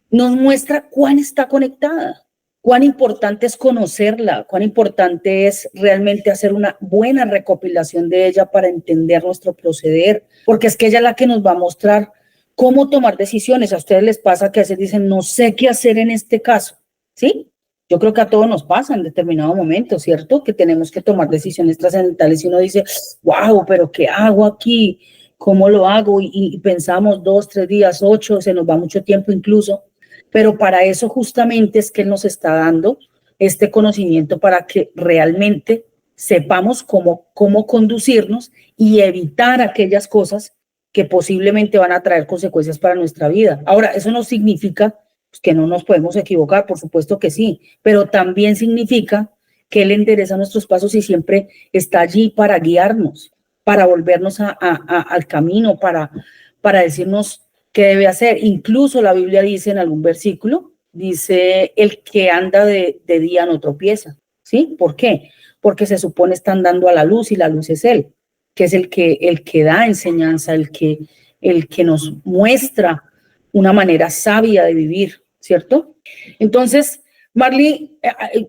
nos muestra cuán está conectada, cuán importante es conocerla, cuán importante es realmente hacer una buena recopilación de ella para entender nuestro proceder, porque es que ella es la que nos va a mostrar cómo tomar decisiones. A ustedes les pasa que a veces dicen, no sé qué hacer en este caso, ¿sí? Yo creo que a todos nos pasa en determinado momento, ¿cierto? Que tenemos que tomar decisiones trascendentales y uno dice, wow, pero ¿qué hago aquí? ¿Cómo lo hago? Y pensamos 2, 3 días, 8, se nos va mucho tiempo incluso. Pero para eso justamente es que Él nos está dando este conocimiento para que realmente sepamos cómo conducirnos y evitar aquellas cosas que posiblemente van a traer consecuencias para nuestra vida. Ahora, eso no significa que no nos podemos equivocar, por supuesto que sí, pero también significa que Él endereza nuestros pasos y siempre está allí para guiarnos, para volvernos al camino, para decirnos qué debe hacer. Incluso la Biblia dice en algún versículo, dice, el que anda de día no tropieza. ¿Sí? ¿Por qué? Porque se supone están dando a la luz y la luz es Él, que es el que da enseñanza, el que nos muestra una manera sabia de vivir, ¿cierto? Entonces, Marley,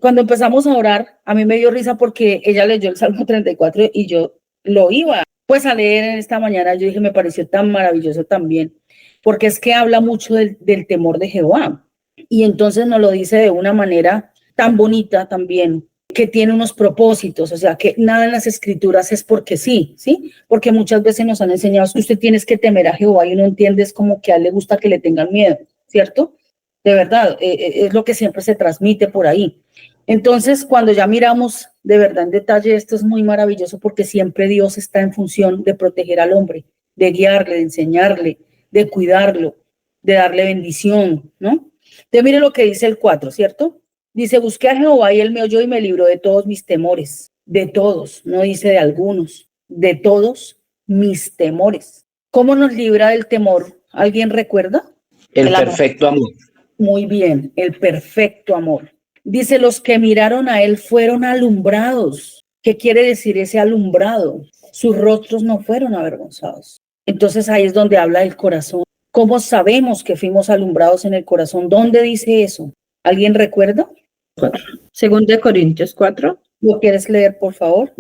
cuando empezamos a orar, a mí me dio risa porque ella leyó el Salmo 34 y yo lo iba pues a leer en esta mañana. Yo dije, me pareció tan maravilloso también, porque es que habla mucho del temor de Jehová. Y entonces nos lo dice de una manera tan bonita también, que tiene unos propósitos, o sea, que nada en las escrituras es porque sí, ¿sí? Porque muchas veces nos han enseñado que usted tiene que temer a Jehová y uno entiende es como que a él le gusta que le tengan miedo, ¿cierto? De verdad, es lo que siempre se transmite por ahí. Entonces, cuando ya miramos de verdad en detalle, esto es muy maravilloso porque siempre Dios está en función de proteger al hombre, de guiarle, de enseñarle, de cuidarlo, de darle bendición, ¿no? Entonces, mire lo que dice el 4, ¿cierto? Dice, busqué a Jehová y él me oyó y me libró de todos mis temores, de todos, no dice de algunos, de todos mis temores. ¿Cómo nos libra del temor? ¿Alguien recuerda? El perfecto amor. Muy bien, el perfecto amor. Dice, los que miraron a él fueron alumbrados. ¿Qué quiere decir ese alumbrado? Sus rostros no fueron avergonzados. Entonces ahí es donde habla del corazón. ¿Cómo sabemos que fuimos alumbrados en el corazón? ¿Dónde dice eso? ¿Alguien recuerda? 2 de Corintios 4, ¿Lo quieres leer, por favor?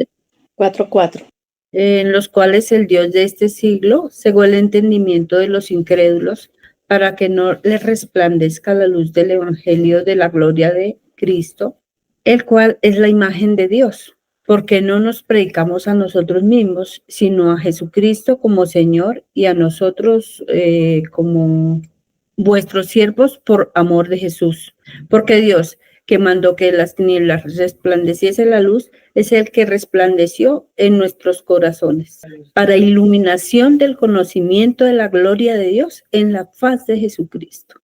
4:4. en los cuales el Dios de este siglo cegó el entendimiento de los incrédulos para que no les resplandezca la luz del evangelio de la gloria de Cristo, el cual es la imagen de Dios, porque no nos predicamos a nosotros mismos, sino a Jesucristo como Señor y a nosotros como vuestros siervos por amor de Jesús. Porque Dios, que mandó que las tinieblas resplandeciese la luz, es el que resplandeció en nuestros corazones, para iluminación del conocimiento de la gloria de Dios en la faz de Jesucristo.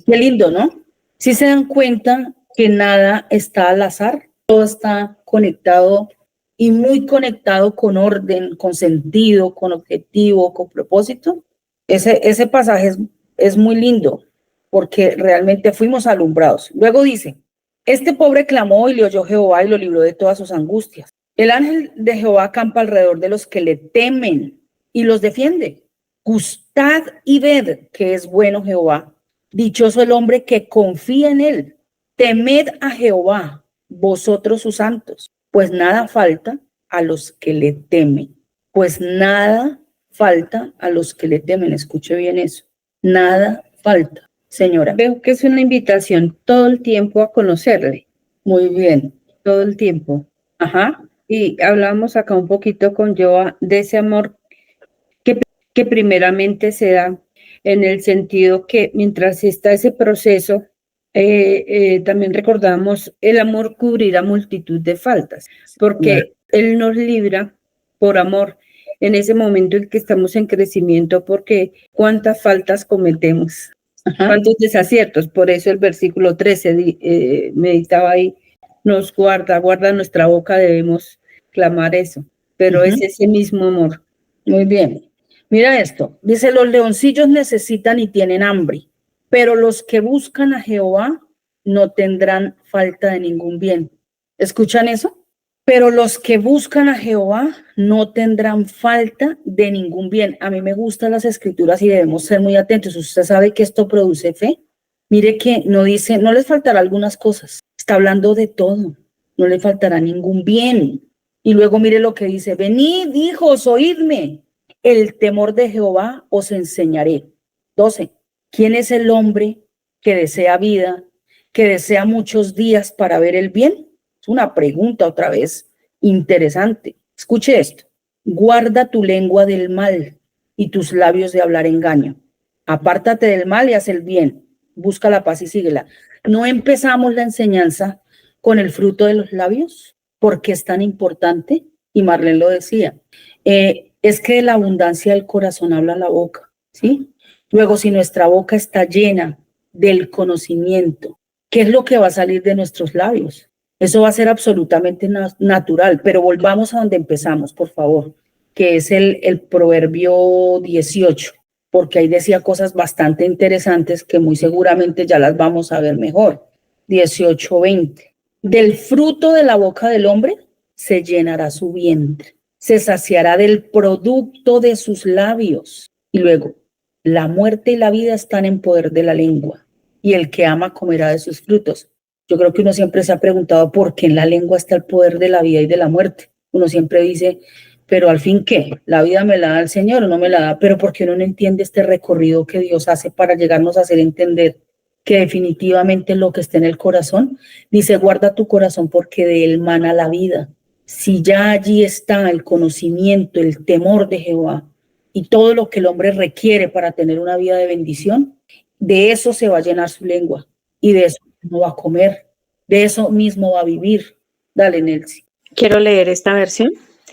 Qué lindo, ¿no? Si se dan cuenta que nada está al azar, todo está conectado y muy conectado con orden, con sentido, con objetivo, con propósito. Ese pasaje es muy lindo porque realmente fuimos alumbrados. Luego dice, este pobre clamó y le oyó Jehová y lo libró de todas sus angustias. El ángel de Jehová acampa alrededor de los que le temen y los defiende. Gustad y ved que es bueno Jehová. Dichoso el hombre que confía en él. Temed a Jehová, vosotros sus santos, pues nada falta a los que le temen. Pues nada falta a los que le temen. Escuche bien eso. Nada falta. Señora. Veo que es una invitación todo el tiempo a conocerle, Muy bien. todo el tiempo. Ajá. Y hablamos acá un poquito con Joa de ese amor que primeramente se da en el sentido que mientras está ese proceso, también recordamos el amor cubrirá multitud de faltas, porque Él nos libra por amor en ese momento en que estamos en crecimiento, porque cuántas faltas cometemos, cuántos desaciertos. Por eso el versículo 13 meditaba ahí, nos guarda nuestra boca, debemos clamar eso, pero es ese mismo amor. Muy bien. Mira esto, dice, los leoncillos necesitan y tienen hambre, pero los que buscan a Jehová no tendrán falta de ningún bien. ¿Escuchan eso? Pero los que buscan a Jehová no tendrán falta de ningún bien. A mí me gustan las escrituras y debemos ser muy atentos. Usted sabe que esto produce fe. Mire que no dice, no les faltará algunas cosas. Está hablando de todo. No les faltará ningún bien. Y luego mire lo que dice, venid, hijos, oídme. El temor de Jehová os enseñaré. 12. ¿Quién es el hombre que desea vida, que desea muchos días para ver el bien? Es una pregunta otra vez interesante. Escuche esto. Guarda tu lengua del mal y tus labios de hablar engaño. Apártate del mal y haz el bien. Busca la paz y síguela. ¿No empezamos la enseñanza con el fruto de los labios? ¿Por qué es tan importante? Y Marlene lo decía. Es que de la abundancia del corazón habla la boca, ¿sí? Luego, si nuestra boca está llena del conocimiento, ¿qué es lo que va a salir de nuestros labios? Eso va a ser absolutamente natural, pero volvamos a donde empezamos, por favor, que es el Proverbio 18, porque ahí decía cosas bastante interesantes que muy seguramente ya las vamos a ver mejor. 18:20. Del fruto de la boca del hombre se llenará su vientre. Se saciará del producto de sus labios. Y luego, la muerte y la vida están en poder de la lengua, y el que ama comerá de sus frutos. Yo creo que uno siempre se ha preguntado por qué en la lengua está el poder de la vida y de la muerte. Uno siempre dice, pero al fin, ¿qué? ¿La vida me la da el Señor o no me la da? Pero ¿por qué uno no entiende este recorrido que Dios hace para llegarnos a hacer entender que definitivamente lo que está en el corazón? Dice, guarda tu corazón porque de él mana la vida. Si ya allí está el conocimiento, el temor de Jehová y todo lo que el hombre requiere para tener una vida de bendición, de eso se va a llenar su lengua y de eso no va a comer, de eso mismo va a vivir. Dale, Nelsi. Quiero leer esta versión.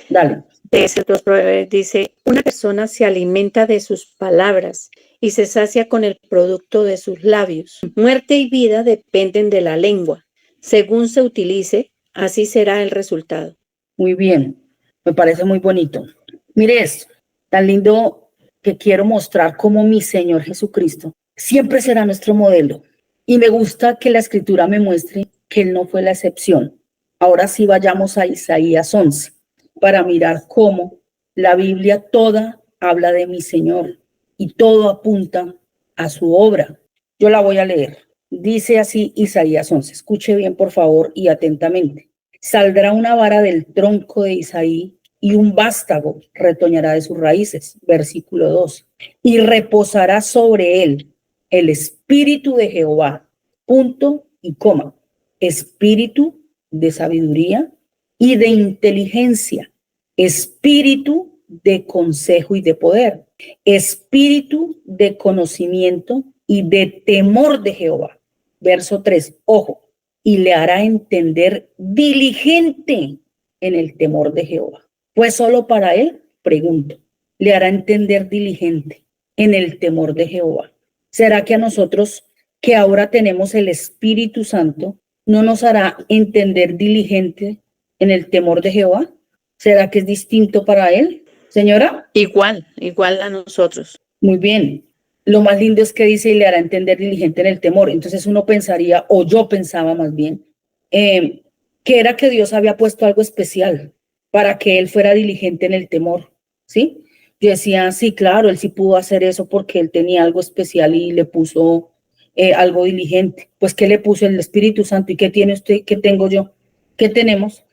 Dale. De esos dos proverbios dice, una persona se alimenta de sus palabras y se sacia con el producto de sus labios. Muerte y vida dependen de la lengua. Según se utilice, así será el resultado. Muy bien, me parece muy bonito. Mire esto, tan lindo que quiero mostrar cómo mi Señor Jesucristo siempre será nuestro modelo. Y me gusta que la Escritura me muestre que Él no fue la excepción. Ahora sí vayamos a Isaías 11 para mirar cómo la Biblia toda habla de mi Señor. y todo apunta a su obra. Yo la voy a leer. Dice así Isaías 11. Escuche bien, por favor, y atentamente. Saldrá una vara del tronco de Isaí y un vástago retoñará de sus raíces. Versículo 2. Y reposará sobre él el espíritu de Jehová. Punto y coma. Espíritu de sabiduría y de inteligencia. Espíritu de consejo y de poder. Espíritu de conocimiento y de temor de Jehová. Verso 3. Ojo. Y le hará entender diligente en el temor de Jehová. Pues solo para él, pregunto, le hará entender diligente en el temor de Jehová. ¿Será que a nosotros, que ahora tenemos el Espíritu Santo, no nos hará entender diligente en el temor de Jehová? ¿Será que es distinto para él, señora? Igual a nosotros. Muy bien. Lo más lindo es que dice y le hará entender diligente en el temor. Entonces uno pensaría, o yo pensaba más bien, que era que Dios había puesto algo especial para que él fuera diligente en el temor, ¿sí? Yo decía, sí, claro, él sí pudo hacer eso porque él tenía algo especial y le puso algo diligente. Pues, ¿qué le puso el Espíritu Santo? ¿Y qué tiene usted? ¿Qué tengo yo? ¿Qué tenemos?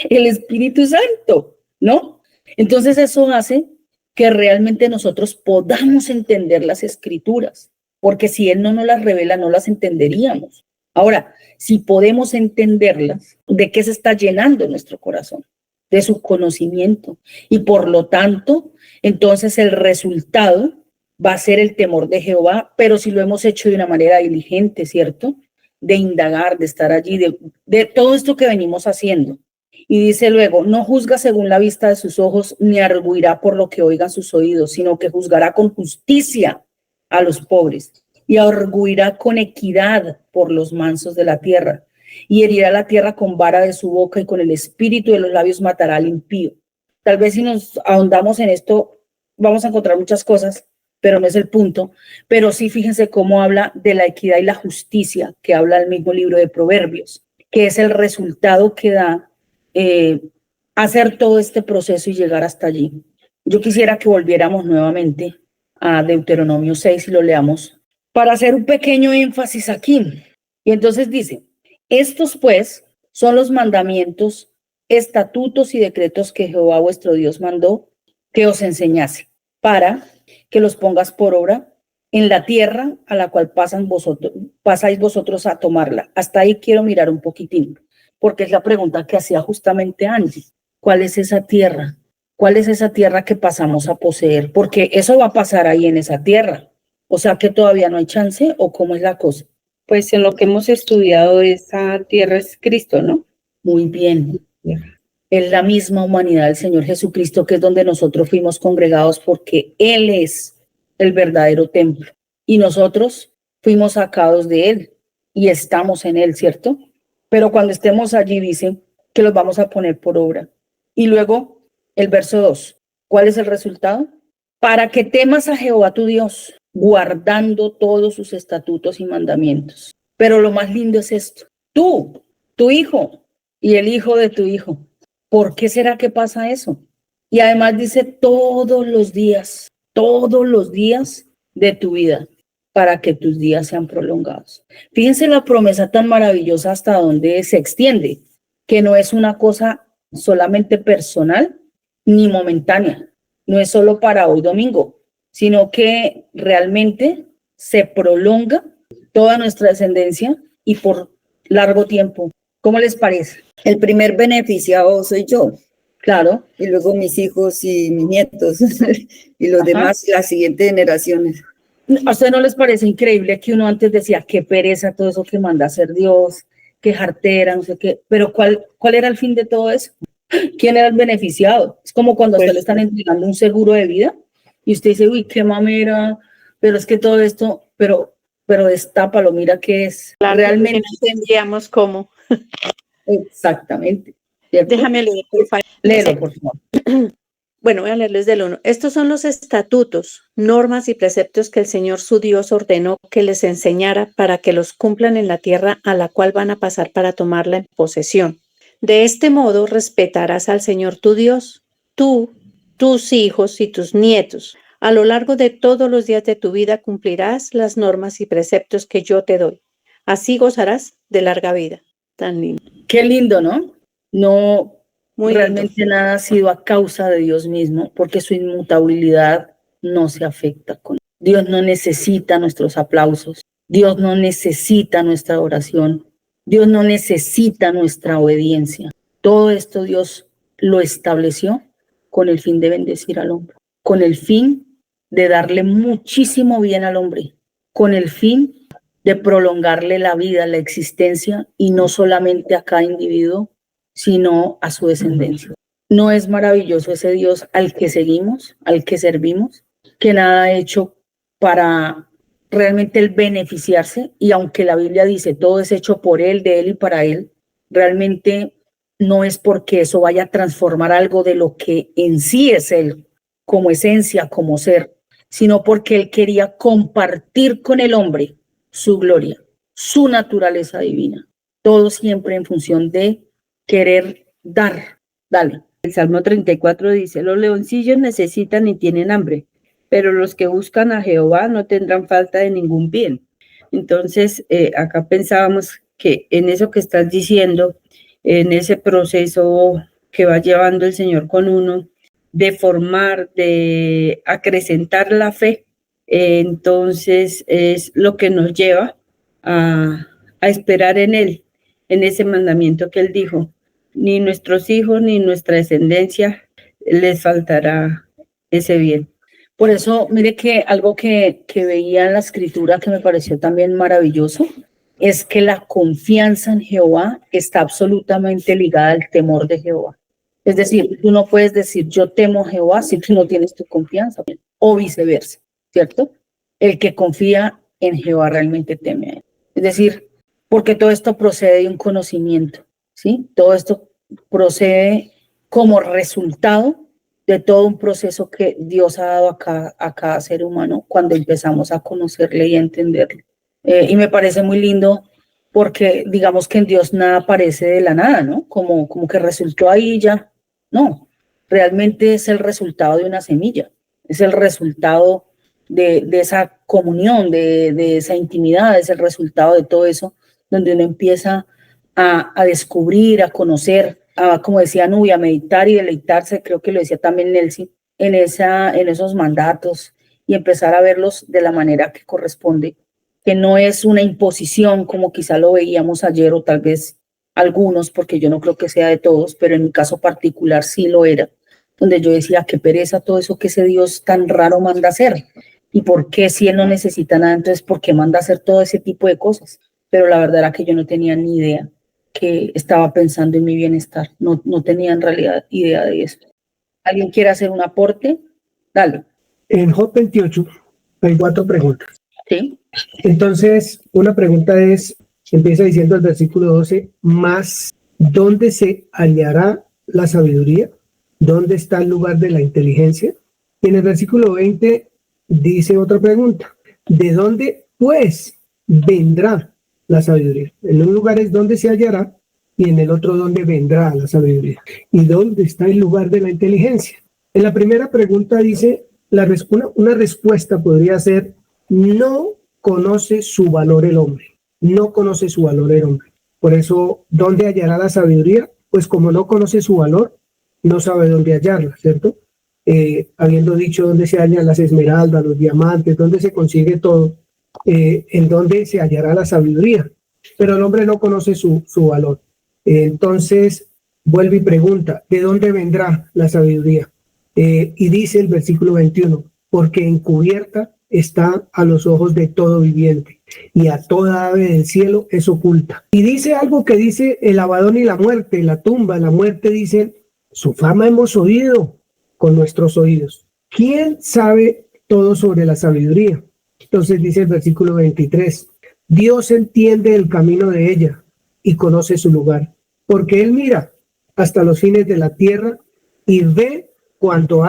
El Espíritu Santo, ¿no? Entonces eso hace que realmente nosotros podamos entender las escrituras, porque si él no nos las revela, no las entenderíamos. Ahora, si podemos entenderlas, ¿de qué se está llenando nuestro corazón? De su conocimiento. Y por lo tanto, entonces el resultado va a ser el temor de Jehová, pero si lo hemos hecho de una manera diligente, ¿cierto? De indagar, de estar allí, de todo esto que venimos haciendo. Y dice luego, no juzga según la vista de sus ojos, ni arguirá por lo que oigan sus oídos, sino que juzgará con justicia a los pobres y arguirá con equidad por los mansos de la tierra. Y herirá la tierra con vara de su boca y con el espíritu de los labios matará al impío. Tal vez si nos ahondamos en esto, vamos a encontrar muchas cosas, pero no es el punto. Pero sí, fíjense cómo habla de la equidad y la justicia, que habla el mismo libro de Proverbios, que es el resultado que da hacer todo este proceso y llegar hasta allí. Yo quisiera que volviéramos nuevamente a Deuteronomio 6 y lo leamos para hacer un pequeño énfasis aquí. Y entonces dice, estos pues son los mandamientos, estatutos y decretos que Jehová vuestro Dios mandó que os enseñase, para que los pongas por obra en la tierra a la cual pasáis vosotros a tomarla. Hasta ahí quiero mirar un poquitín, porque es la pregunta que hacía justamente Angie. ¿Cuál es esa tierra? ¿Cuál es esa tierra que pasamos a poseer? Porque eso va a pasar ahí en esa tierra. O sea que todavía no hay chance, ¿o cómo es la cosa? Pues en lo que hemos estudiado, esa tierra es Cristo, ¿no? Muy bien. Es la misma humanidad del Señor Jesucristo, que es donde nosotros fuimos congregados, porque Él es el verdadero templo. Y nosotros fuimos sacados de Él y estamos en Él, ¿cierto? Pero cuando estemos allí, dice que los vamos a poner por obra. Y luego, el verso 2, ¿cuál es el resultado? Para que temas a Jehová tu Dios, guardando todos sus estatutos y mandamientos. Pero lo más lindo es esto. Tú, tu hijo y el hijo de tu hijo. ¿Por qué será que pasa eso? Y además dice todos los días de tu vida, para que tus días sean prolongados. Fíjense la promesa tan maravillosa hasta donde se extiende, que no es una cosa solamente personal ni momentánea, no es solo para hoy domingo, sino que realmente se prolonga toda nuestra descendencia y por largo tiempo. ¿Cómo les parece? El primer beneficiado soy yo, Claro. y luego mis hijos y mis nietos, y los Ajá. demás, las siguientes generaciones. ¿A usted no les parece increíble que uno antes decía qué pereza todo eso que manda a hacer Dios, qué jartera, no sé qué? Pero ¿cuál era el fin de todo eso? ¿Quién era el beneficiado? Es como cuando a usted le están entregando un seguro de vida y usted dice, uy, qué mamera, pero es que todo esto, pero destápalo, mira qué es. Claro, Realmente. no entendíamos cómo. Exactamente. ¿Cierto? Déjame leer, por favor. Léelo, por favor. Bueno, voy a leerles del 1. Estos son los estatutos, normas y preceptos que el Señor su Dios ordenó que les enseñara para que los cumplan en la tierra a la cual van a pasar para tomarla en posesión. De este modo respetarás al Señor tu Dios, tú, tus hijos y tus nietos, A lo largo de todos los días de tu vida cumplirás las normas y preceptos que yo te doy. Así gozarás de larga vida. Tan lindo. Qué lindo, ¿no? No, Muy realmente lindo. nada ha sido a causa de Dios mismo, porque su inmutabilidad no se afecta con Dios. No necesita nuestros aplausos. Dios no necesita nuestra oración. Dios no necesita nuestra obediencia. Todo esto Dios lo estableció con el fin de bendecir al hombre, con el fin de darle muchísimo bien al hombre, con el fin de prolongarle la vida, la existencia, y no solamente a cada individuo, sino a su descendencia. ¿No es maravilloso ese Dios al que seguimos, al que servimos, que nada ha hecho para realmente el beneficiarse? Y aunque la Biblia dice todo es hecho por Él, de Él y para Él, realmente no es porque eso vaya a transformar algo de lo que en sí es Él, como esencia, como ser, sino porque Él quería compartir con el hombre su gloria, su naturaleza divina. Todo siempre en función de querer dar. Dale. El Salmo 34 dice, los leoncillos necesitan y tienen hambre, pero los que buscan a Jehová no tendrán falta de ningún bien. Entonces, acá pensábamos que en eso que estás diciendo, en ese proceso que va llevando el Señor con uno, de formar, de acrecentar la fe, entonces es lo que nos lleva a esperar en Él, en ese mandamiento que Él dijo. Ni nuestros hijos ni nuestra descendencia les faltará ese bien. Por eso, mire que algo que veía en la escritura que me pareció también maravilloso es que la confianza en Jehová está absolutamente ligada al temor de Jehová. Es decir, tú no puedes decir yo temo a Jehová si tú no tienes tu confianza, o viceversa, ¿cierto? El que confía en Jehová realmente teme a él. Es decir, porque todo esto procede de un conocimiento, ¿sí? Todo esto procede como resultado de todo un proceso que Dios ha dado a cada ser humano cuando empezamos a conocerle y a entenderle. Y me parece muy lindo porque digamos que en Dios nada aparece de la nada, ¿no? Como que resultó ahí ya. No, realmente es el resultado de una semilla, es el resultado de esa comunión, de esa intimidad, es el resultado de todo eso, donde uno empieza a descubrir, a conocer, como decía Nubia, a meditar y deleitarse, creo que lo decía también Nelson, en esos mandatos y empezar a verlos de la manera que corresponde, que no es una imposición como quizá lo veíamos ayer o tal vez algunos, porque yo no creo que sea de todos, pero en mi caso particular sí lo era, donde yo decía, qué pereza todo eso que ese Dios tan raro manda hacer. ¿Y por qué si Él no necesita nada, entonces por qué manda hacer todo ese tipo de cosas? Pero la verdad era que yo no tenía ni idea que estaba pensando en mi bienestar. No tenía en realidad idea de eso. ¿Alguien quiere hacer un aporte? Dale. En Job 28 hay 4 preguntas. Sí. Entonces, una pregunta es, empieza diciendo el versículo 12, más, ¿dónde se hallará la sabiduría? ¿Dónde está el lugar de la inteligencia? Y en el versículo 20 dice otra pregunta, ¿de dónde pues vendrá la sabiduría? En un lugar es donde se hallará y en el otro donde vendrá la sabiduría. ¿Y dónde está el lugar de la inteligencia? En la primera pregunta dice, una respuesta podría ser, no conoce su valor el hombre. No conoce su valor el hombre. Por eso, ¿dónde hallará la sabiduría? Pues como no conoce su valor, no sabe dónde hallarla, ¿cierto? Habiendo dicho dónde se hallan las esmeraldas, los diamantes, dónde se consigue todo, en dónde se hallará la sabiduría. Pero el hombre no conoce su valor. Entonces, vuelve y pregunta, ¿de dónde vendrá la sabiduría? Y dice el versículo 21, porque encubierta está a los ojos de todo viviente, y a toda ave del cielo es oculta. Y dice algo que dice el Abadón y la muerte, la tumba, la muerte, dice, su fama hemos oído con nuestros oídos. ¿Quién sabe todo sobre la sabiduría? Entonces dice el versículo 23, Dios entiende el camino de ella y conoce su lugar, porque Él mira hasta los fines de la tierra y ve cuanto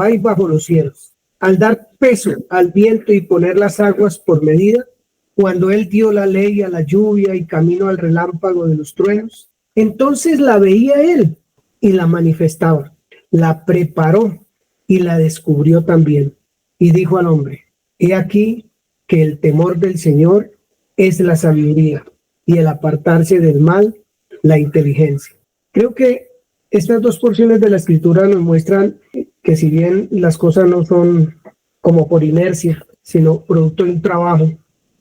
hay bajo los cielos. Al dar peso al viento y poner las aguas por medida, cuando Él dio la ley a la lluvia y camino al relámpago de los truenos, entonces la veía Él y la manifestaba, la preparó y la descubrió también. y dijo al hombre: he aquí que el temor del Señor es la sabiduría, y el apartarse del mal, la inteligencia. Creo que estas dos porciones de la escritura nos muestran que si bien las cosas no son como por inercia, sino producto de un trabajo,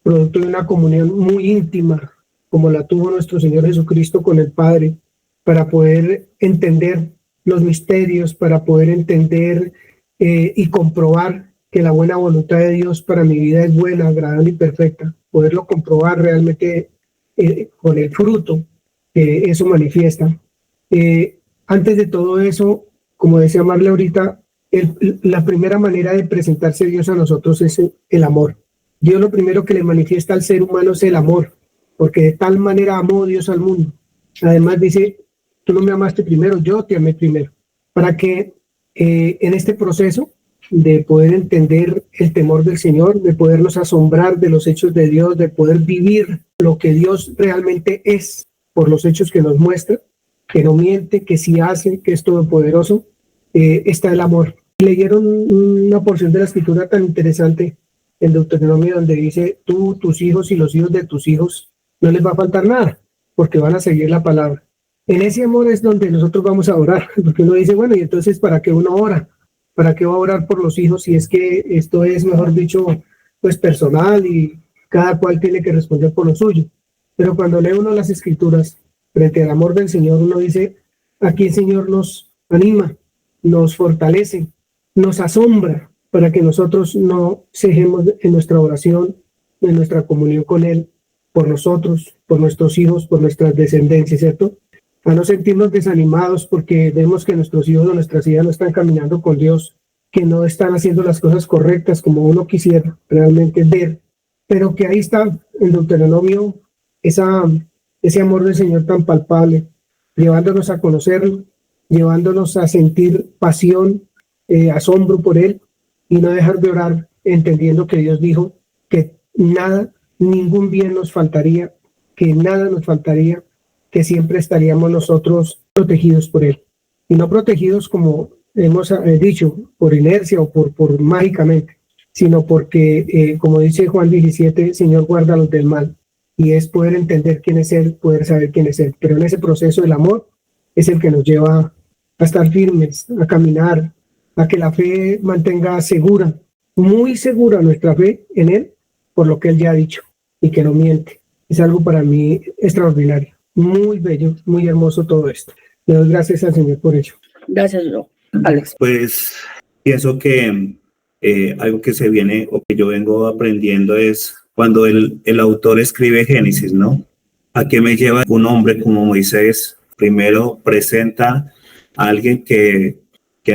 producto de una comunión muy íntima, como la tuvo nuestro Señor Jesucristo con el Padre, para poder entender los misterios, para poder entender y comprobar que la buena voluntad de Dios para mi vida es buena, agradable y perfecta, poderlo comprobar realmente con el fruto que eso manifiesta. Antes de todo eso, como decía Marle ahorita, la primera manera de presentarse Dios a nosotros es el amor. Dios lo primero que le manifiesta al ser humano es el amor, porque de tal manera amó Dios al mundo. Además dice: tú no me amaste primero, yo te amé primero. Para que en este proceso de poder entender el temor del Señor, de podernos asombrar de los hechos de Dios, de poder vivir lo que Dios realmente es por los hechos que nos muestra, que no miente, que sí hace, que es todopoderoso, está el amor. Leyeron una porción de la escritura tan interesante en Deuteronomio donde dice: tú, tus hijos y los hijos de tus hijos no les va a faltar nada, porque van a seguir la palabra. En ese amor es donde nosotros vamos a orar, porque uno dice: bueno, y entonces ¿para qué uno ora? ¿Para qué va a orar por los hijos si es que esto es, mejor dicho, pues personal y cada cual tiene que responder por lo suyo? Pero cuando lee uno las escrituras frente al amor del Señor, uno dice: aquí el Señor nos anima, nos fortalece, nos asombra para que nosotros no cejemos en nuestra oración, en nuestra comunión con Él, por nosotros, por nuestros hijos, por nuestras descendencias, ¿cierto? A no sentirnos desanimados porque vemos que nuestros hijos o nuestras hijas no están caminando con Dios, que no están haciendo las cosas correctas como uno quisiera realmente ver, pero que ahí está en Deuteronomio ese amor del Señor tan palpable, llevándonos a conocerlo, llevándonos a sentir pasión, asombro por Él, y no dejar de orar entendiendo que Dios dijo que nada, ningún bien nos faltaría, que nada nos faltaría, que siempre estaríamos nosotros protegidos por Él. Y no protegidos, como hemos dicho, por inercia o por mágicamente, sino porque, como dice Juan 17, Señor, guárdalos del mal. Y es poder entender quién es Él, poder saber quién es Él. Pero en ese proceso el amor es el que nos lleva a estar firmes, a caminar, a que la fe mantenga segura, muy segura nuestra fe en Él, por lo que Él ya ha dicho, y que no miente. Es algo para mí extraordinario. Muy bello, muy hermoso todo esto. Le doy gracias al Señor por ello. Gracias, Alex. Pues pienso que algo que se viene o que yo vengo aprendiendo es cuando el autor escribe Génesis, ¿no? ¿A qué me lleva un hombre como Moisés? Primero presenta a alguien que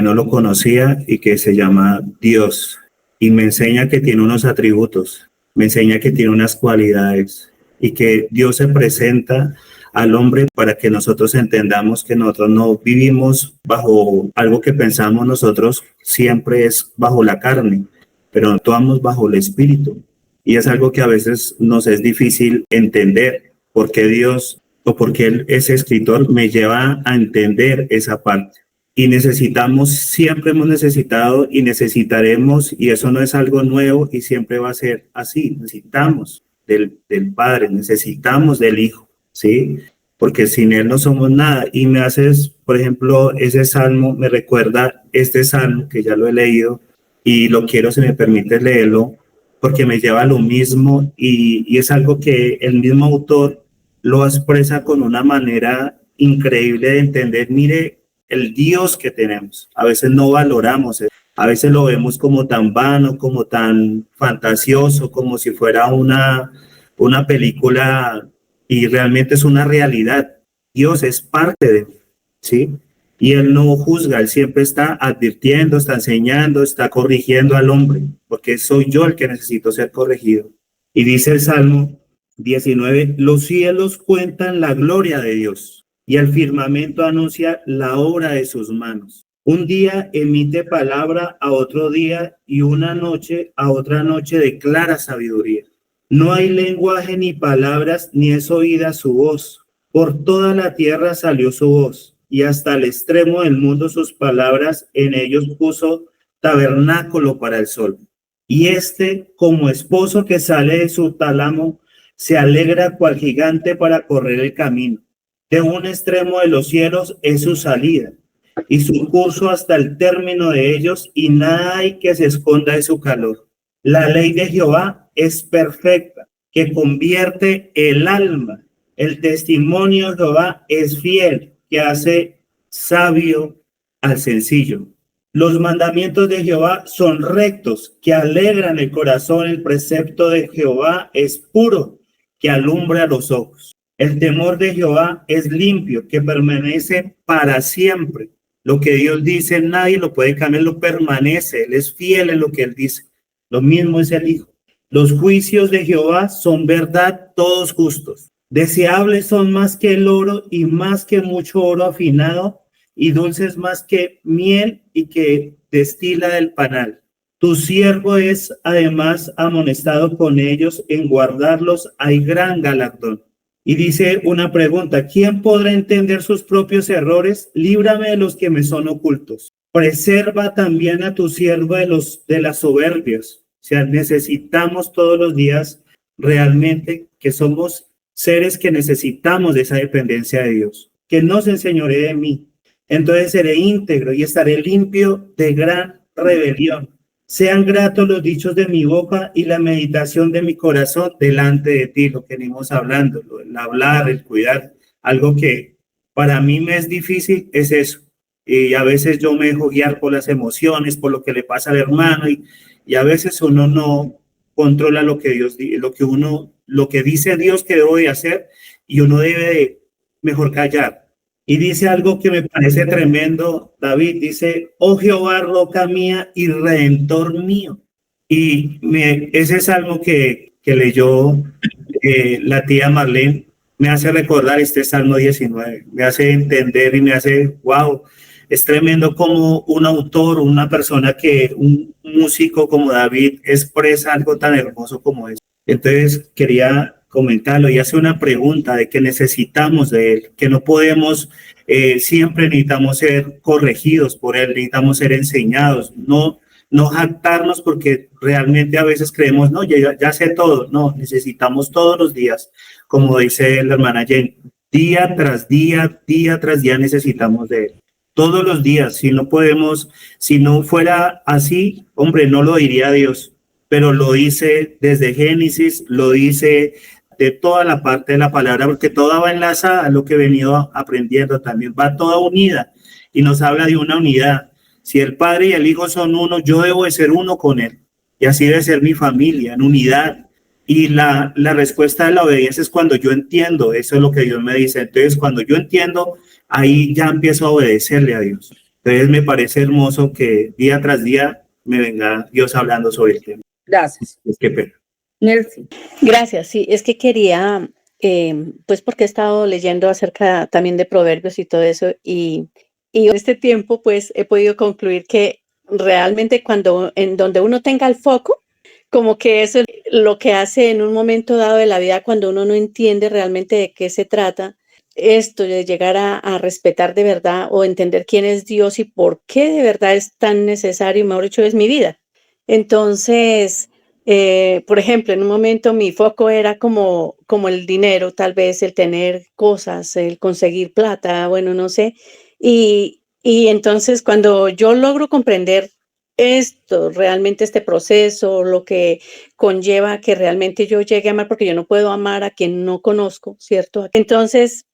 no lo conocía y que se llama Dios, y me enseña que tiene unos atributos, me enseña que tiene unas cualidades y que Dios se presenta al hombre para que nosotros entendamos que nosotros no vivimos bajo algo que pensamos nosotros, siempre es bajo la carne, pero actuamos bajo el espíritu. Y es algo que a veces nos es difícil entender, porque Dios o porque ese escritor me lleva a entender esa parte. Y necesitamos, siempre hemos necesitado y necesitaremos, y eso no es algo nuevo y siempre va a ser así. Necesitamos del Padre, necesitamos del Hijo, ¿sí? Porque sin Él no somos nada. Y me haces, por ejemplo, ese salmo, me recuerda este salmo que ya lo he leído y lo quiero, si me permite leerlo, porque me lleva a lo mismo y es algo que el mismo autor lo expresa con una manera increíble de entender. Mire el Dios que tenemos. A veces no valoramos, a veces lo vemos como tan vano, como tan fantasioso, como si fuera una película, y realmente es una realidad. Dios es parte de mí, ¿sí? Y Él no juzga, Él siempre está advirtiendo, está enseñando, está corrigiendo al hombre, porque soy yo el que necesito ser corregido. Y dice el Salmo 19, los cielos cuentan la gloria de Dios y el firmamento anuncia la obra de sus manos. Un día emite palabra a otro día y una noche a otra noche declara sabiduría. No hay lenguaje ni palabras, ni es oída su voz. Por toda la tierra salió su voz, y hasta el extremo del mundo sus palabras. En ellos puso tabernáculo para el sol. y como esposo que sale de su tálamo, se alegra cual gigante para correr el camino. De un extremo de los cielos es su salida, y su curso hasta el término de ellos, y nada hay que se esconda de su calor. La ley de Jehová es perfecta, que convierte el alma. El testimonio de Jehová es fiel, que hace sabio al sencillo. Los mandamientos de Jehová son rectos, que alegran el corazón. El precepto de Jehová es puro, que alumbra los ojos. El temor de Jehová es limpio, que permanece para siempre. Lo que Dios dice, nadie lo puede cambiar, lo permanece. Él es fiel en lo que Él dice. Lo mismo es el Hijo. Los juicios de Jehová son verdad, todos justos. Deseables son más que el oro y más que mucho oro afinado, y dulces más que miel y que destila del panal. Tu siervo es además amonestado con ellos, en guardarlos hay gran galardón. Y dice una pregunta: ¿quién podrá entender sus propios errores? Líbrame de los que me son ocultos. Preserva también a tu siervo de las soberbias. O sea, necesitamos todos los días realmente que somos seres que necesitamos de esa dependencia de Dios. Que no se enseñoree de mí. Entonces seré íntegro y estaré limpio de gran rebelión. Sean gratos los dichos de mi boca y la meditación de mi corazón delante de ti, lo que venimos hablando, el hablar, el cuidar. Algo que para mí me es difícil es eso. Y a veces yo me dejo guiar por las emociones, por lo que le pasa al hermano, y a veces uno no controla lo que Dios lo que dice Dios que debo de hacer, y uno debe de mejor callar. Y dice algo que me parece tremendo, David, dice: oh Jehová, roca mía y redentor mío. Y ese salmo que leyó la tía Marlene me hace recordar este Salmo 19, me hace entender y me hace, wow, es tremendo como un autor, una persona un músico como David expresa algo tan hermoso como eso. Entonces quería comentarlo y hace una pregunta de que necesitamos de él, que no podemos, siempre necesitamos ser corregidos por él, necesitamos ser enseñados, no jactarnos porque realmente a veces creemos, no, ya sé todo. No, necesitamos todos los días, como dice la hermana Jen, día tras día necesitamos de él. Todos los días, si no fuera así, hombre, no lo diría Dios, pero lo dice desde Génesis, lo dice de toda la parte de la palabra, porque toda va enlazada a lo que he venido aprendiendo también, va toda unida y nos habla de una unidad. Si el Padre y el Hijo son uno, yo debo de ser uno con Él, y así debe ser mi familia, en unidad. Y la respuesta de la obediencia es cuando yo entiendo, eso es lo que Dios me dice. Entonces, cuando yo entiendo, ahí ya empiezo a obedecerle a Dios. Entonces, me parece hermoso que día tras día me venga Dios hablando sobre el tema. Gracias. Es que pena. Nelson. Gracias, sí, es que quería, pues porque he estado leyendo acerca también de proverbios y todo eso, y en este tiempo pues he podido concluir que realmente en donde uno tenga el foco, como que eso es lo que hace en un momento dado de la vida cuando uno no entiende realmente de qué se trata, esto de llegar a respetar de verdad o entender quién es Dios y por qué de verdad es tan necesario, mejor dicho, es mi vida. Entonces, por ejemplo, en un momento mi foco era como el dinero, tal vez el tener cosas, el conseguir plata, bueno, no sé. Y entonces cuando yo logro comprender esto, realmente este proceso, lo que conlleva que realmente yo llegue a amar, porque yo no puedo amar a quien no conozco, ¿cierto? Entonces,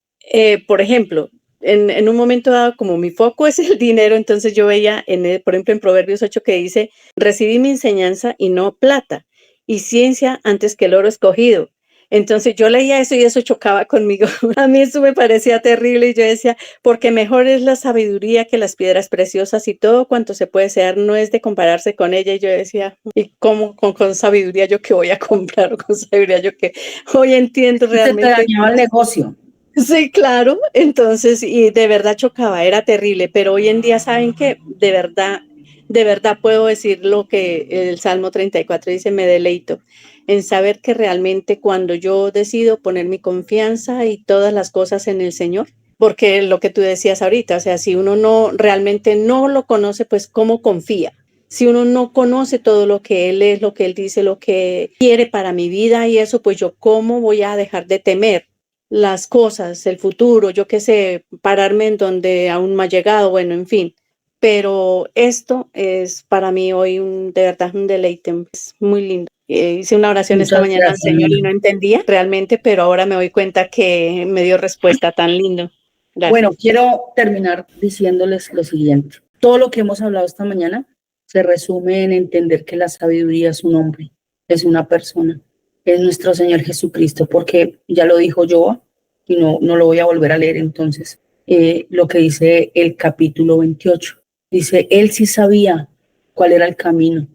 por ejemplo, en un momento dado, como mi foco es el dinero, entonces yo veía, por ejemplo, en Proverbios 8 que dice: recibí mi enseñanza y no plata, y ciencia antes que el oro escogido. Entonces yo leía eso y eso chocaba conmigo. A mí eso me parecía terrible y yo decía, porque mejor es la sabiduría que las piedras preciosas y todo cuanto se puede desear no es de compararse con ella. Y yo decía, ¿y cómo con sabiduría yo qué voy a comprar? O con sabiduría yo qué. Hoy entiendo realmente. Se te dañaba el negocio. Sí, claro. Entonces, y de verdad chocaba, era terrible, pero hoy en día saben que de verdad puedo decir lo que el Salmo 34 dice: me deleito en saber que realmente cuando yo decido poner mi confianza y todas las cosas en el Señor, porque lo que tú decías ahorita, o sea, si uno realmente no lo conoce, pues ¿cómo confía? si uno no conoce todo lo que Él es, lo que Él dice, lo que quiere para mi vida y eso, pues yo cómo voy a dejar de temer las cosas, el futuro, yo qué sé, pararme en donde aún no ha llegado, bueno, en fin. Pero esto es para mí hoy de verdad un deleite, es muy lindo. Hice una oración esta Muchas mañana al gracias, Señor y Nina. no entendía realmente, pero ahora me doy cuenta que me dio respuesta tan lindo. Gracias. Bueno, quiero terminar diciéndoles lo siguiente. Todo lo que hemos hablado esta mañana se resume en entender que la sabiduría es un hombre, es una persona, es nuestro Señor Jesucristo, porque ya lo dijo Joa y no lo voy a volver a leer entonces. Lo que dice el capítulo 28. Dice, él sí sabía cuál era el camino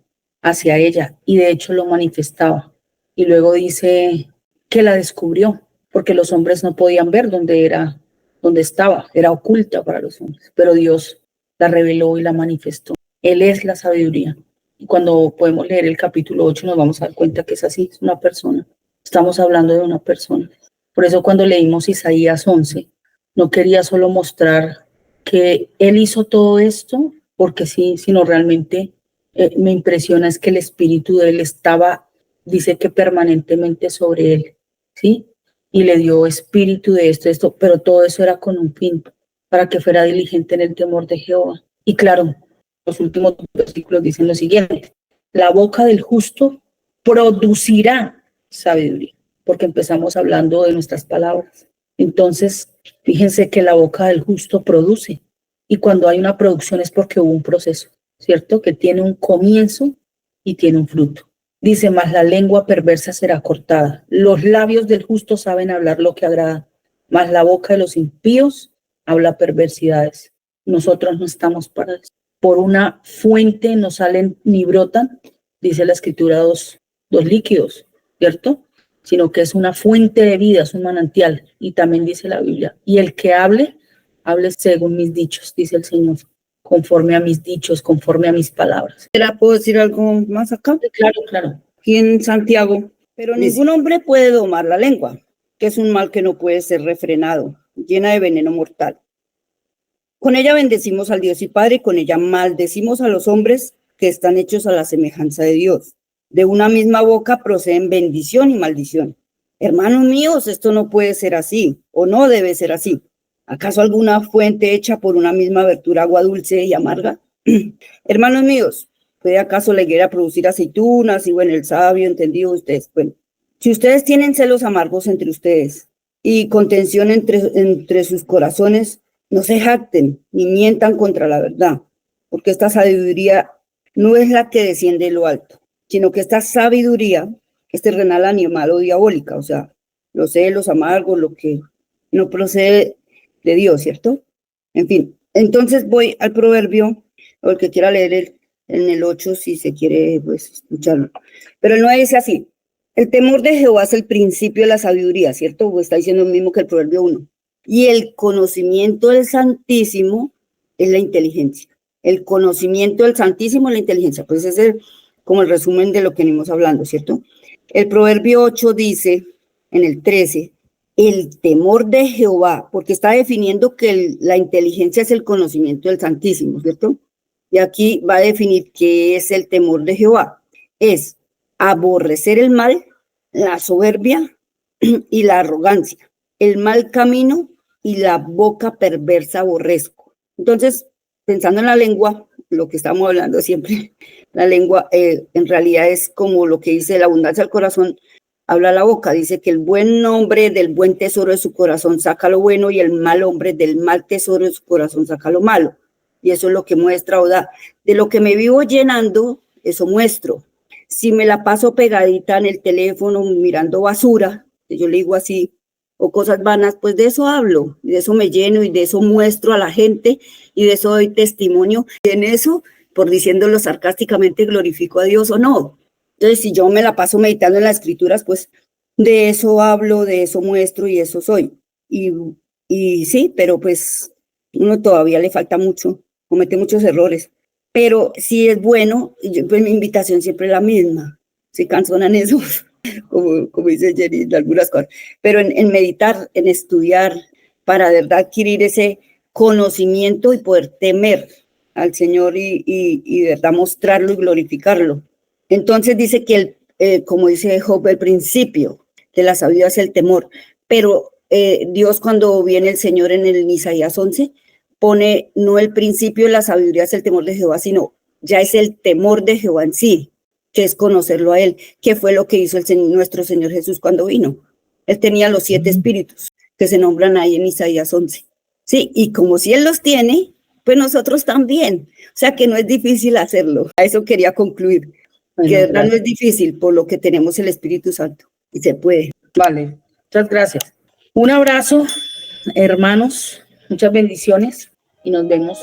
hacia ella y de hecho lo manifestaba. Y luego dice que la descubrió, porque los hombres no podían ver dónde estaba, era oculta para los hombres, pero Dios la reveló y la manifestó. Él es la sabiduría. Y cuando podemos leer el capítulo 8 nos vamos a dar cuenta que es así, es una persona. Estamos hablando de una persona. Por eso cuando leímos Isaías 11, no quería solo mostrar que Él hizo todo esto, porque sí, sino realmente me impresiona es que el espíritu de Él estaba, dice que permanentemente sobre Él, ¿sí? Y le dio espíritu de esto, pero todo eso era con un fin, para que fuera diligente en el temor de Jehová. Y claro, los últimos versículos dicen lo siguiente: la boca del justo producirá sabiduría, porque empezamos hablando de nuestras palabras. Entonces, fíjense que la boca del justo produce, y cuando hay una producción es porque hubo un proceso, ¿cierto? Que tiene un comienzo y tiene un fruto. Dice, mas la lengua perversa será cortada. Los labios del justo saben hablar lo que agrada, mas la boca de los impíos habla perversidades. Nosotros no estamos para eso. Por una fuente no salen ni brotan, dice la escritura, dos líquidos, ¿cierto? Sino que es una fuente de vida, es un manantial. Y también dice la Biblia, y el que hable según mis dichos, dice el Señor, conforme a mis dichos, conforme a mis palabras. ¿Puedo decir algo más acá? Claro. Aquí en Santiago, pero ningún hombre puede domar la lengua, que es un mal que no puede ser refrenado, llena de veneno mortal. Con ella bendecimos al Dios y Padre, y con ella maldecimos a los hombres que están hechos a la semejanza de Dios. De una misma boca proceden bendición y maldición. Hermanos míos, esto no puede ser así, o no debe ser así. ¿Acaso alguna fuente hecha por una misma abertura agua dulce y amarga? Hermanos míos, ¿puede acaso la higuera producir aceitunas? Y bueno, el sabio entendido ustedes. Bueno, si ustedes tienen celos amargos entre ustedes y contención entre sus corazones, no se jacten ni mientan contra la verdad, porque esta sabiduría no es la que desciende de lo alto, sino que esta sabiduría es terrenal, animal o diabólica, o sea, los celos amargos, lo que no procede de Dios, ¿cierto? En fin, entonces voy al proverbio, o el que quiera leer en el 8, si se quiere, pues, escucharlo. Pero el 9 dice así: el temor de Jehová es el principio de la sabiduría, ¿cierto? O está diciendo lo mismo que el proverbio 1. Y el conocimiento del Santísimo es la inteligencia. El conocimiento del Santísimo es la inteligencia. Pues ese es como el resumen de lo que venimos hablando, ¿cierto? El proverbio 8 dice, en el 13, el temor de Jehová, porque está definiendo que la inteligencia es el conocimiento del Santísimo, ¿cierto? Y aquí va a definir qué es el temor de Jehová. Es aborrecer el mal, la soberbia y la arrogancia, el mal camino y la boca perversa aborrezco. Entonces, pensando en la lengua, lo que estamos hablando siempre, la lengua en realidad es como lo que dice la abundancia del corazón, habla la boca. Dice que el buen hombre del buen tesoro de su corazón saca lo bueno y el mal hombre del mal tesoro de su corazón saca lo malo. Y eso es lo que muestra o da. De lo que me vivo llenando, eso muestro. Si me la paso pegadita en el teléfono mirando basura, yo le digo así, o cosas vanas, pues de eso hablo, y de eso me lleno y de eso muestro a la gente y de eso doy testimonio. Y en eso, por diciéndolo sarcásticamente, glorifico a Dios o no. Entonces, si yo me la paso meditando en las escrituras, pues de eso hablo, de eso muestro y eso soy. Y sí, pero pues uno todavía le falta mucho, comete muchos errores. Pero sí es bueno, pues mi invitación siempre es la misma. Se cansonan esos, como dice Jenny, de algunas cosas. Pero en meditar, en estudiar, para de verdad adquirir ese conocimiento y poder temer al Señor y de verdad mostrarlo y glorificarlo. Entonces dice que, como dice Job, el principio de la sabiduría es el temor, pero Dios, cuando viene el Señor en el Isaías 11, pone no el principio de la sabiduría es el temor de Jehová, sino ya es el temor de Jehová en sí, que es conocerlo a Él, que fue lo que hizo nuestro Señor Jesús cuando vino. Él tenía los 7 espíritus que se nombran ahí en Isaías 11. Sí, y como si Él los tiene, pues nosotros también. O sea que no es difícil hacerlo. A eso quería concluir. Bueno, Que de verdad no gracias. es difícil por lo que tenemos el Espíritu Santo. Y se puede. Vale, muchas gracias. Un abrazo, hermanos, muchas bendiciones y nos vemos